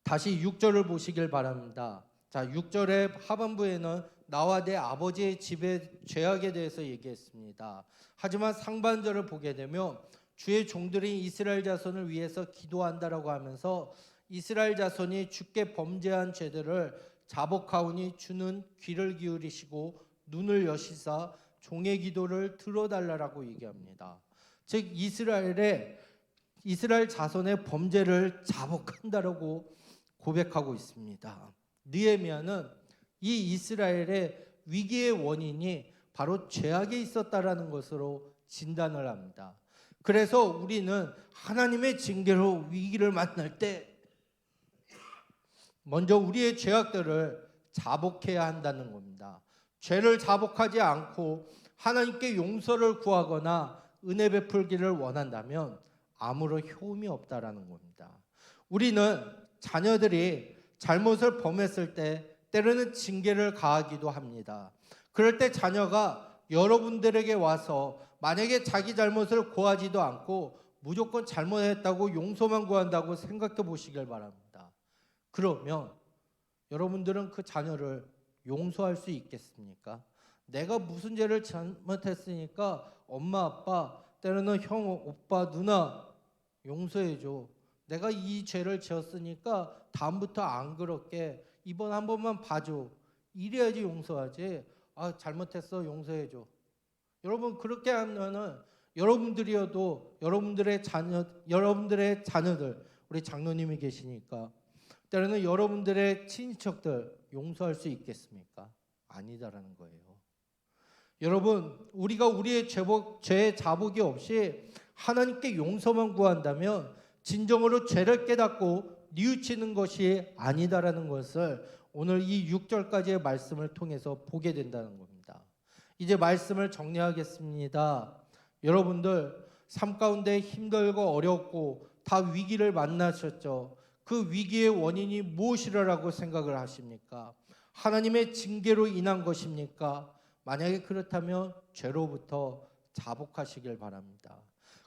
다시 6절을 보시길 바랍니다. 자, 6절의 하반부에는 나와 내 아버지의 집의 죄악에 대해서 얘기했습니다. 하지만 상반절을 보게 되면 주의 종들이 이스라엘 자손을 위해서 기도한다라고 하면서 이스라엘 자손이 주께 범죄한 죄들을 자복하오니 주는 귀를 기울이시고 눈을 여시사 종의 기도를 들어달라라고 얘기합니다. 즉 이스라엘 자손의 범죄를 자복한다라고 고백하고 있습니다. 느헤미야는 이 이스라엘의 위기의 원인이 바로 죄악에 있었다라는 것으로 진단을 합니다. 그래서 우리는 하나님의 징계로 위기를 만날 때 먼저 우리의 죄악들을 자복해야 한다는 겁니다. 죄를 자복하지 않고 하나님께 용서를 구하거나 은혜 베풀기를 원한다면 아무런 효험이 없다라는 겁니다. 우리는 자녀들이 잘못을 범했을 때 때로는 징계를 가하기도 합니다. 그럴 때 자녀가 여러분들에게 와서 만약에 자기 잘못을 고하지도 않고 무조건 잘못했다고 용서만 구한다고 생각해 보시길 바랍니다. 그러면 여러분들은 그 자녀를 용서할 수 있겠습니까? 내가 무슨 죄를 잘못했으니까 엄마, 아빠, 때로는 형, 오빠, 누나 용서해줘. 내가 이 죄를 지었으니까 다음부터 안 그렇게 이번 한 번만 봐줘. 이래야지 용서하지. 아, 잘못했어, 용서해줘. 여러분 그렇게 하면은 여러분들이어도 여러분들의 자녀들, 우리 장로님이 계시니까 때로는 여러분들의 친척들 용서할 수 있겠습니까? 아니다라는 거예요. 여러분 우리가 우리의 죄 자복이 없이 하나님께 용서만 구한다면 진정으로 죄를 깨닫고 뉘우치는 것이 아니다라는 것을 오늘 이 6절까지의 말씀을 통해서 보게 된다는 겁니다. 이제 말씀을 정리하겠습니다. 여러분들 삶 가운데 힘들고 어렵고 다 위기를 만나셨죠. 그 위기의 원인이 무엇이라고 생각을 하십니까? 하나님의 징계로 인한 것입니까? 만약에 그렇다면 죄로부터 자복하시길 바랍니다.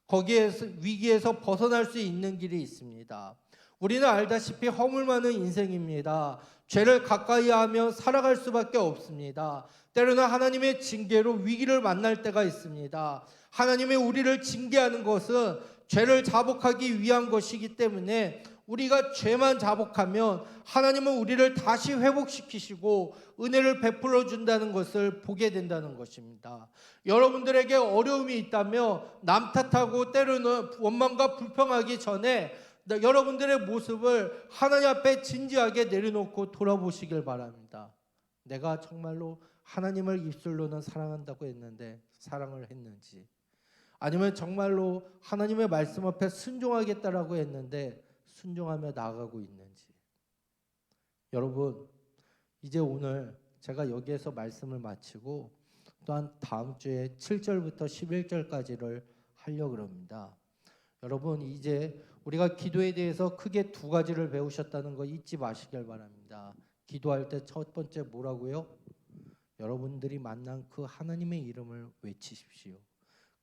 거기에서 위기에서 벗어날 수 있는 길이 있습니다. 우리는 알다시피 허물 많은 인생입니다. 죄를 가까이 하며 살아갈 수밖에 없습니다. 때로는 하나님의 징계로 위기를 만날 때가 있습니다. 하나님의 우리를 징계하는 것은 죄를 자복하기 위한 것이기 때문에 우리가 죄만 자복하면 하나님은 우리를 다시 회복시키시고 은혜를 베풀어 준다는 것을 보게 된다는 것입니다. 여러분들에게 어려움이 있다면 남 탓하고 때로는 원망과 불평하기 전에 여러분들의 모습을 하나님 앞에 진지하게 내려놓고 돌아보시길 바랍니다. 내가 정말로 하나님을 입술로는 사랑한다고 했는데 사랑을 했는지, 아니면 정말로 하나님의 말씀 앞에 순종하겠다라고 했는데 순종하며 나아가고 있는지. 여러분 이제 오늘 제가 여기에서 말씀을 마치고 또한 다음 주에 7절부터 11절까지를 하려고 합니다. 여러분 이제 우리가 기도에 대해서 크게 두 가지를 배우셨다는 거 잊지 마시길 바랍니다. 기도할 때 첫 번째 뭐라고요? 여러분들이 만난 그 하나님의 이름을 외치십시오.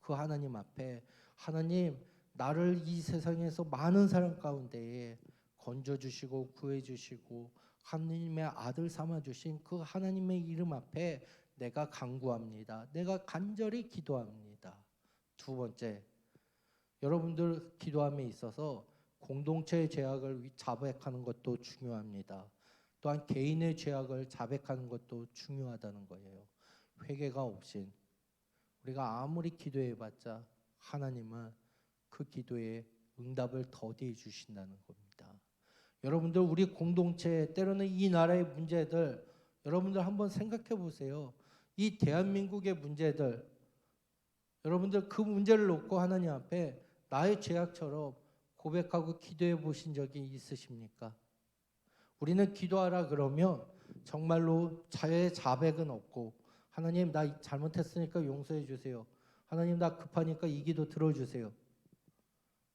그 하나님 앞에 하나님 나를 이 세상에서 많은 사람 가운데에 건져주시고 구해주시고 하나님의 아들 삼아주신 그 하나님의 이름 앞에 내가 간구합니다. 내가 간절히 기도합니다. 두 번째, 여러분들 기도함에 있어서 공동체의 죄악을 자백하는 것도 중요합니다. 또한 개인의 죄악을 자백하는 것도 중요하다는 거예요. 회개가 없인 우리가 아무리 기도해봤자 하나님은 그 기도에 응답을 더디해 주신다는 겁니다. 여러분들 우리 공동체 때로는 이 나라의 문제들 여러분들 한번 생각해 보세요. 이 대한민국의 문제들 여러분들 그 문제를 놓고 하나님 앞에 나의 죄악처럼 고백하고 기도해 보신 적이 있으십니까? 우리는 기도하라 그러면 정말로 자의 자백은 없고 하나님 나 잘못했으니까 용서해 주세요. 하나님 나 급하니까 이 기도 들어주세요.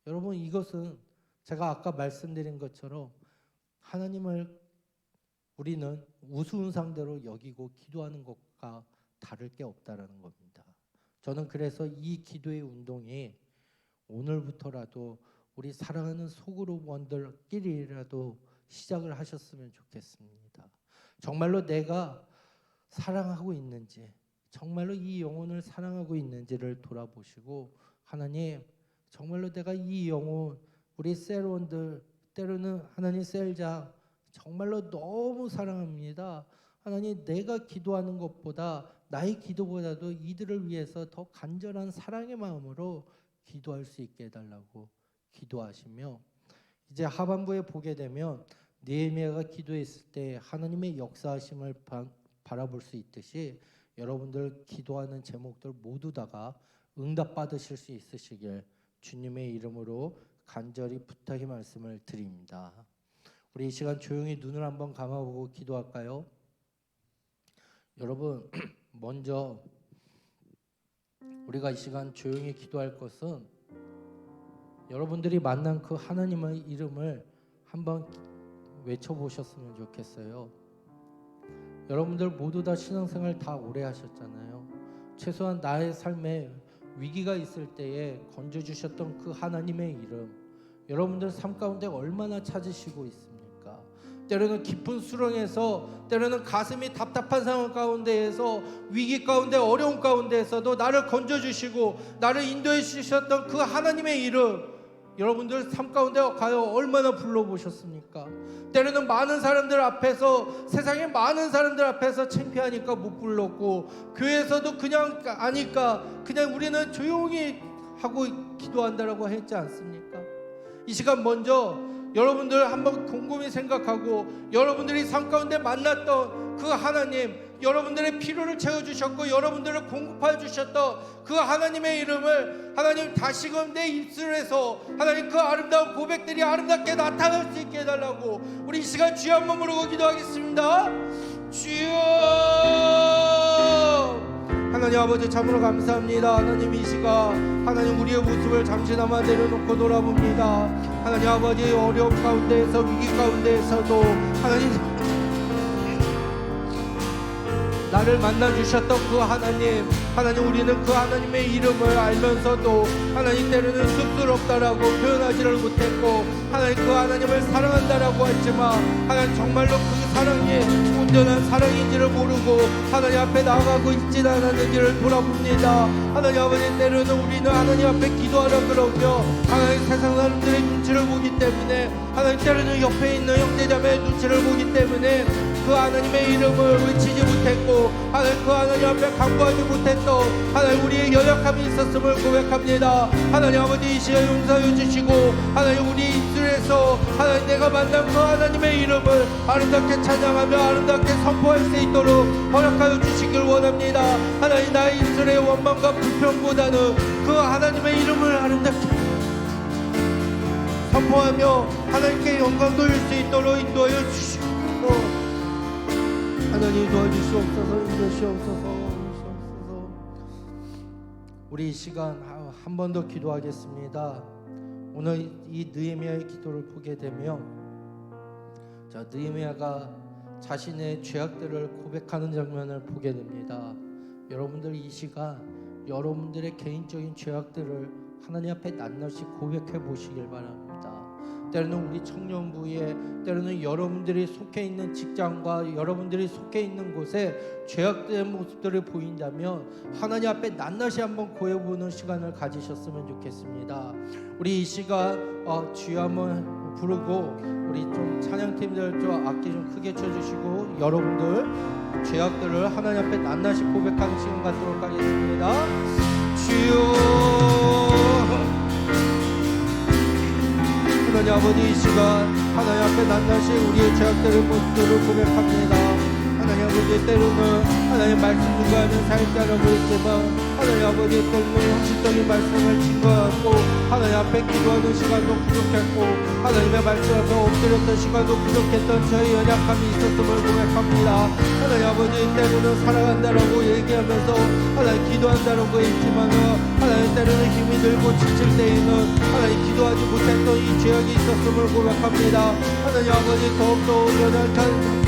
여러분 이것은 제가 아까 말씀드린 것처럼 하나님을 우리는 우스운 상대로 여기고 기도하는 것과 다를 게 없다라는 겁니다. 저는 그래서 이 기도의 운동이 오늘부터라도 우리 사랑하는 소그룹원들끼리라도 시작을 하셨으면 좋겠습니다. 정말로 내가 사랑하고 있는지, 정말로 이 영혼을 사랑하고 있는지를 돌아보시고 하나님 정말로 내가 이 영혼 우리 셀원들 때로는 하나님 셀장 정말로 너무 사랑합니다. 하나님 내가 기도하는 것보다 나의 기도보다도 이들을 위해서 더 간절한 사랑의 마음으로 기도할 수 있게 해달라고 기도하시며 이제 하반부에 보게 되면 느헤미야가 기도했을 때 하나님의 역사하심을 바라볼 수 있듯이 여러분들 기도하는 제목들 모두 다가 응답 받으실 수 있으시길 주님의 이름으로 간절히 부탁의 말씀을 드립니다. 우리 이 시간 조용히 눈을 한번 감아보고 기도할까요? 여러분 먼저 우리가 이 시간 조용히 기도할 것은 여러분들이 만난 그 하나님의 이름을 한번 외쳐보셨으면 좋겠어요. 여러분들 모두 다 신앙생활 다 오래 하셨잖아요. 최소한 나의 삶에 위기가 있을 때에 건져주셨던 그 하나님의 이름 여러분들 삶 가운데 얼마나 찾으시고 있습니까? 때로는 깊은 수렁에서 때로는 가슴이 답답한 상황 가운데에서 위기 가운데 어려움 가운데에서도 나를 건져주시고 나를 인도해 주셨던 그 하나님의 이름 여러분들 삶 가운데 가요 얼마나 불러보셨습니까? 때로는 많은 사람들 앞에서 세상에 많은 사람들 앞에서 창피하니까 못 불렀고 교회에서도 그냥 아니까 그냥 우리는 조용히 하고 기도한다라고 했지 않습니까? 이 시간 먼저 여러분들 한번 곰곰이 생각하고 여러분들이 삶 가운데 만났던 그 하나님 여러분들의 필요를 채워주셨고 여러분들을 공급해 주셨던 그 하나님의 이름을 하나님 다시금 내 입술에서 하나님 그 아름다운 고백들이 아름답게 나타날 수 있게 해달라고 우리 이 시간 주여 한번 부르고 기도하겠습니다. 주여 하나님 아버지 참으로 감사합니다. 하나님 이 시간 하나님 우리의 모습을 잠시나마 내려놓고 돌아봅니다. 하나님 아버지 어려움 가운데에서 위기 가운데에서도 하나님 나를 만나주셨던 그 하나님 우리는 그 하나님의 이름을 알면서도 하나님 때로는 쑥스럽다라고 표현하지를 못했고 하나님 그 하나님을 사랑한다라고 했지만 하나님 정말로 그 사랑이 온전한 사랑인지를 모르고 하나님 앞에 나아가고 있지 않았는지를 돌아봅니다. 하나님 아버지 때로는 우리는 하나님 앞에 기도하라 그러며 하나님 세상 사람들의 눈치를 보기 때문에 하나님 때로는 옆에 있는 형제자매의 눈치를 보기 때문에 그 하나님의 이름을 외치지 못했고 하나님 그 하나님 앞에 간구하지 못했던 하나님 우리의 연약함이 있었음을 고백합니다. 하나님 아버지 이 시간 용서해 주시고 하나님 우리 입술에서 하나님 내가 만난 그 하나님의 이름을 아름답게 찬양하며 아름답게 선포할 수 있도록 허락하여 주시길 원합니다. 하나님 나의 입술의 원망과 불평보다는 그 하나님의 이름을 아름답게 선포하며 하나님께 영광 돌릴 수 있도록 인도하여 주시고 하나님 도와주시옵소서 인도하시옵소서. 우리 이 시간 한 번 더 기도하겠습니다. 오늘 이 느헤미야의 기도를 보게 되면 자 느헤미야가 자신의 죄악들을 고백하는 장면을 보게 됩니다. 여러분들 이 시간 여러분들의 개인적인 죄악들을 하나님 앞에 낱낱이 고백해 보시길 바랍니다. 때로는 우리 청년부에 때로는 여러분들이 속해 있는 직장과 여러분들이 속해 있는 곳에 죄악된 모습들을 보인다면 하나님 앞에 낱낱이 한번 고해보는 시간을 가지셨으면 좋겠습니다. 우리 이 시간 주여 한번 부르고 우리 좀 찬양팀들 좀 악기 좀 크게 쳐주시고 여러분들 죄악들을 하나님 앞에 낱낱이 고백하는 시간 갖도록 하겠습니다. 주여 하나님 아버지 이 시간 하나님 앞에 낱낱이 우리의 죄악들의 모습들을 고백합니다. 하나님 아버지 때로는 하나님 말씀 누가 하는 사역자라고 했지만 하나님 아버지 때로는 형식적인 말씀을 증거하고 하나님 앞에 기도하는 시간도 부족했고 하나님의 말씀 앞에 엎드렸던 시간도 부족했던 저희 연약함이 있었음을 고백합니다. 하나님 아버지 때로는 살아간다라고 얘기하면서 하나님 기도한다라고 했지만 하나님 때로는 힘이 들고 지칠 때에는 하나님 기도하지 못했던 이 죄악이 있었음을 고백합니다. 하나님 아버지 더욱더 연약한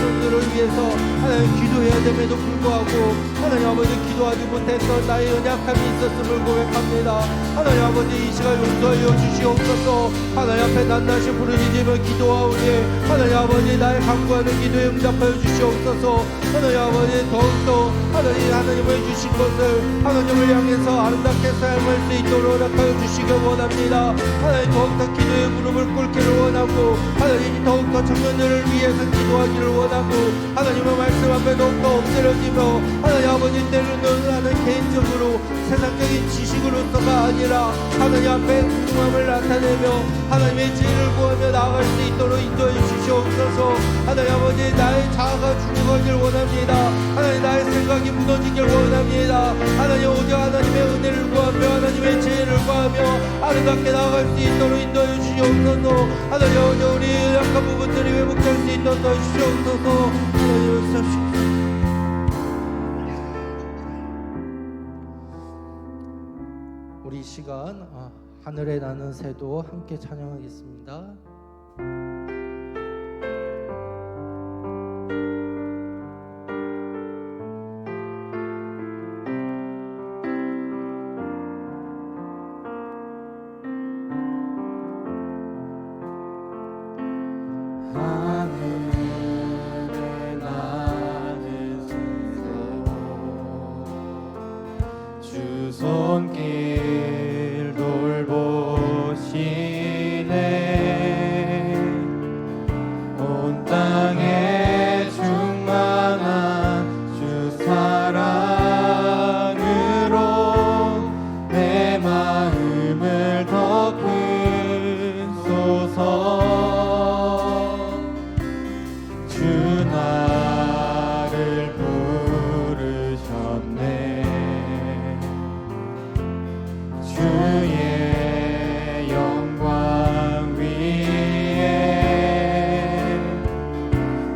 성도들을 위해서 하나님 기도해야 됨에도 불구하고 하나님 아버지 기도하지 못했던 나의 연약함이 있었음을 고백합니다. 하나님 아버지 이 시간 용서하여 주시옵소서. 하나님 앞에 낱낱이 부르짖으며 기도하오니 하나님 아버지 나의 간구하는 기도에 응답하여 주시옵소서. 하나님 아버지 더욱더 하나님을 주신 것을 하나님을 향해서 아름답게 사용할 수 있도록 허락하여 주시기 원합니다. 하나님 더욱더 기도의 무릎을 꿇기를 원하고 하나님 더욱더 청년들을 위해서 기도하기를 원하고 하나님의 말씀 앞에 더욱더 엎드려지며 하나님 아버지 때로는 하나님 개인적으로 세상적인 지식으로서가 아니라 하나님 앞에 궁금함을 나타내며 하나님의 지혜를 구하며 나아갈 수 있도록 인도해 주시옵소서. 하나님 아버지 나의 자아가 죽어가길 원합니다. 하나님 나의 생각이 무너지길 원합니다. 하나님 오직 하나님의 은혜를 구하며 하나님의 지혜를 구하며 아름답게 나아갈 수 있도록 인도해 주시옵소서. 하나님 아버지 우리 약한 부분들이 회복될 수 있도록 도와주시옵소서. 하나님 역사하시옵소서. 우리 이 시간 하늘에 나는 새도 함께 찬양하겠습니다. 하늘에 나는 새도 주 손길 돌보시네. 온 땅에 충만한 주 사랑으로 내 마음을 더 크소서. 주 나를 부르셨네. 주의 영광 위에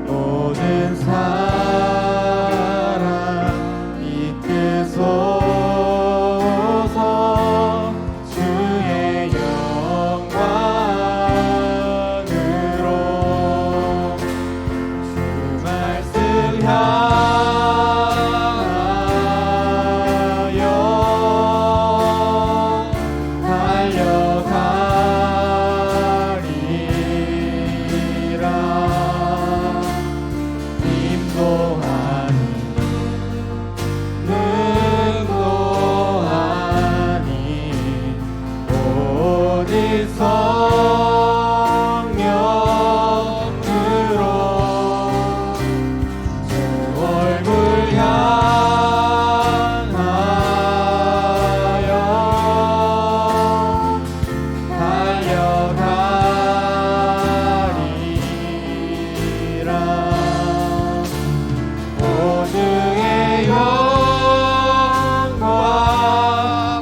모든 사랑 이끄소서. 주의 영광으로 주 말씀 향하여 달려가리라. 힘도 아니 능도 아니 오직 성령으로 주 얼굴 향하여 달려가리라. 오중의 영광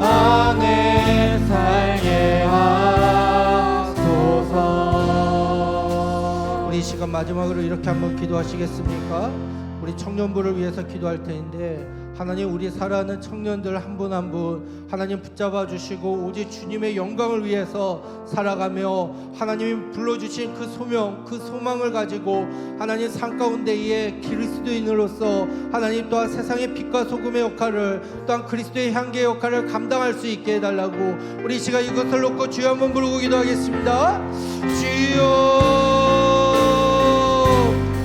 안에 살게 하소서. 우리 이 시간 마지막으로 이렇게 한번 기도하시겠습니까? 우리 청년부를 위해서 기도할 텐데 하나님 우리 살아가는 청년들 한 분 한 분 하나님 붙잡아 주시고 오직 주님의 영광을 위해서 살아가며 하나님이 불러주신 그 소명 그 소망을 가지고 하나님 삶 가운데에 그리스도인으로서 하나님 또한 세상의 빛과 소금의 역할을 또한 그리스도의 향기의 역할을 감당할 수 있게 해달라고 우리 이 시간 이것을 놓고 주여 한번 부르고 기도하겠습니다. 주여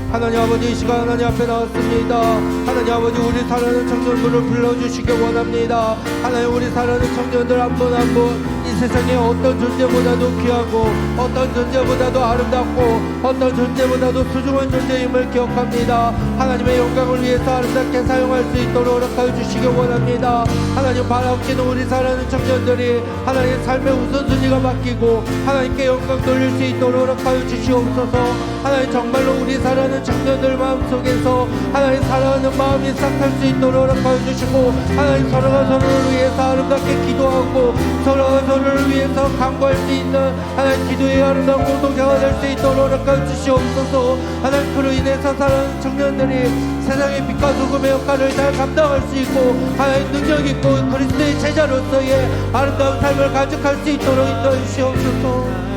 하나님 아버지 이 시간 하나님 앞에 나왔습니다. 하나님 아버지 우리 사랑하는 청년들을 불러주시기 원합니다. 하나님 우리 사랑하는 청년들 한 분 한 분 이 세상에 어떤 존재보다도 귀하고 어떤 존재보다도 아름답고 어떤 존재보다도 소중한 존재임을 기억합니다. 하나님의 영광을 위해서 아름답게 사용할 수 있도록 허락하여 주시기 원합니다. 하나님 바라옵기는 우리 사랑하는 청년들이 하나님의 삶의 우선순위가 바뀌고 하나님께 영광 돌릴 수 있도록 허락하여 주시옵소서. 하나님 정말로 우리 사랑하는 청년들 마음속에서 하나님 사랑하는 마음이 싹할 수 있도록 허락하여 주시고 하나님 서로가 서로를 위해서 아름답게 기도하고 서로가 서로를 위해서 간구할 수 있는 하나님 기도의 아름다운 공동체가 될 수 있도록 허락하여 주시옵소서. 하나님 그로 인해서 사랑하는 청년들이 세상의 빛과 소금의 역할을 잘 감당할 수 있고 하나님 능력 있고 그리스도의 제자로서의 아름다운 삶을 간직할 수 있도록 인도해 주시옵소서.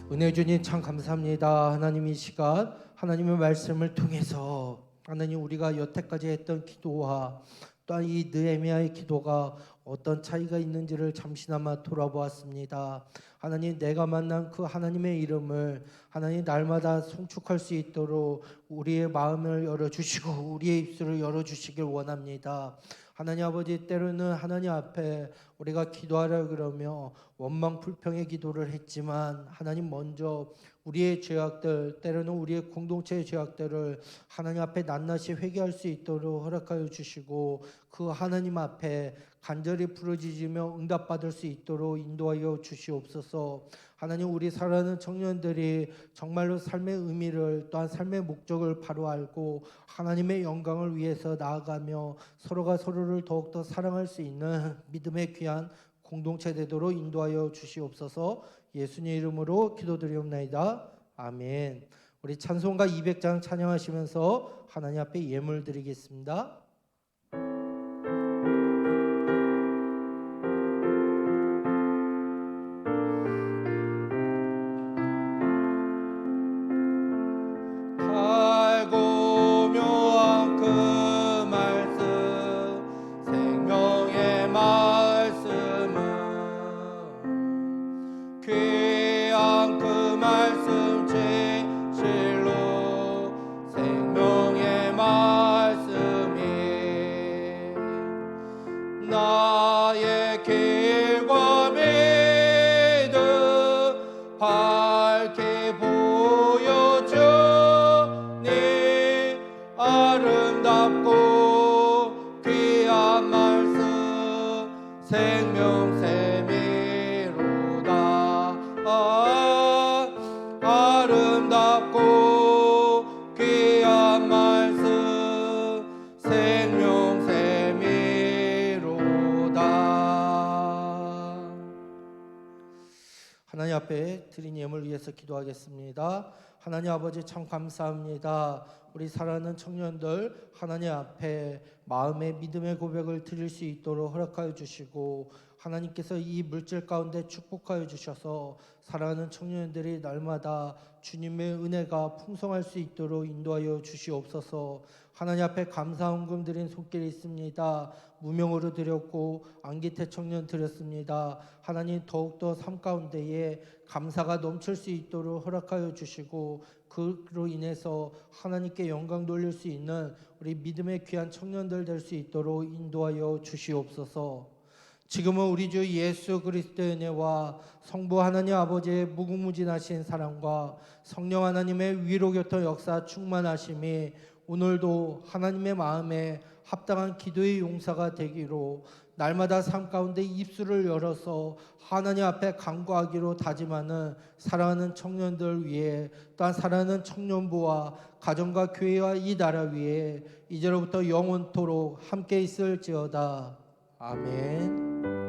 은혜 주님 참 감사합니다. 하나님 이 시간 하나님의 말씀을 통해서 하나님 우리가 여태까지 했던 기도와 또한 이 느헤미야의 기도가 어떤 차이가 있는지를 잠시나마 돌아보았습니다. 하나님 내가 만난 그 하나님의 이름을 하나님 날마다 송축할 수 있도록 우리의 마음을 열어주시고 우리의 입술을 열어주시길 원합니다. 하나님 아버지 때로는 하나님 앞에 우리가 기도하려 그러며 원망 불평의 기도를 했지만 하나님 먼저 우리의 죄악들 때로는 우리의 공동체의 죄악들을 하나님 앞에 낱낱이 회개할 수 있도록 허락하여 주시고 그 하나님 앞에 간절히 부르짖으며 응답받을 수 있도록 인도하여 주시옵소서. 하나님 우리 사랑하는 청년들이 정말로 삶의 의미를 또한 삶의 목적을 바로 알고 하나님의 영광을 위해서 나아가며 서로가 서로를 더욱더 사랑할 수 있는 믿음의 귀한 공동체 되도록 인도하여 주시옵소서. 예수님 이름으로 기도드리옵나이다. 아멘. 우리 찬송가 200장 찬양하시면서 하나님 앞에 예물 드리겠습니다. 나의 길과 믿음 밝게 보여주니 아름답고 귀한 말씀 생명샘이로다. 아름답고 귀한 말씀 생명샘이로다. 하나님 앞에 드린 예물 위해서 기도하겠습니다. 하나님 아버지 참 감사합니다. 우리 사랑하는 청년들 하나님 앞에 마음의 믿음의 고백을 드릴 수 있도록 허락하여 주시고 하나님께서 이 물질 가운데 축복하여 주셔서 사랑하는 청년들이 날마다 주님의 은혜가 풍성할 수 있도록 인도하여 주시옵소서. 하나님 앞에 감사 헌금 드린 손길이 있습니다. 무명으로 드렸고 안기태 청년 드렸습니다. 하나님 더욱더 삶 가운데에 감사가 넘칠 수 있도록 허락하여 주시고 그로 인해서 하나님께 영광 돌릴 수 있는 우리 믿음의 귀한 청년들 될 수 있도록 인도하여 주시옵소서. 지금은 우리 주 예수 그리스도의 은혜와 성부 하나님 아버지의 무궁무진하신 사랑과 성령 하나님의 위로교통 역사 충만하심이 오늘도 하나님의 마음에 합당한 기도의 용사가 되기로 날마다 삶 가운데 입술을 열어서 하나님 앞에 간구하기로 다짐하는 사랑하는 청년들 위해 또한 사랑하는 청년부와 가정과 교회와 이 나라 위에 이제로부터 영원토록 함께 있을지어다. 아멘.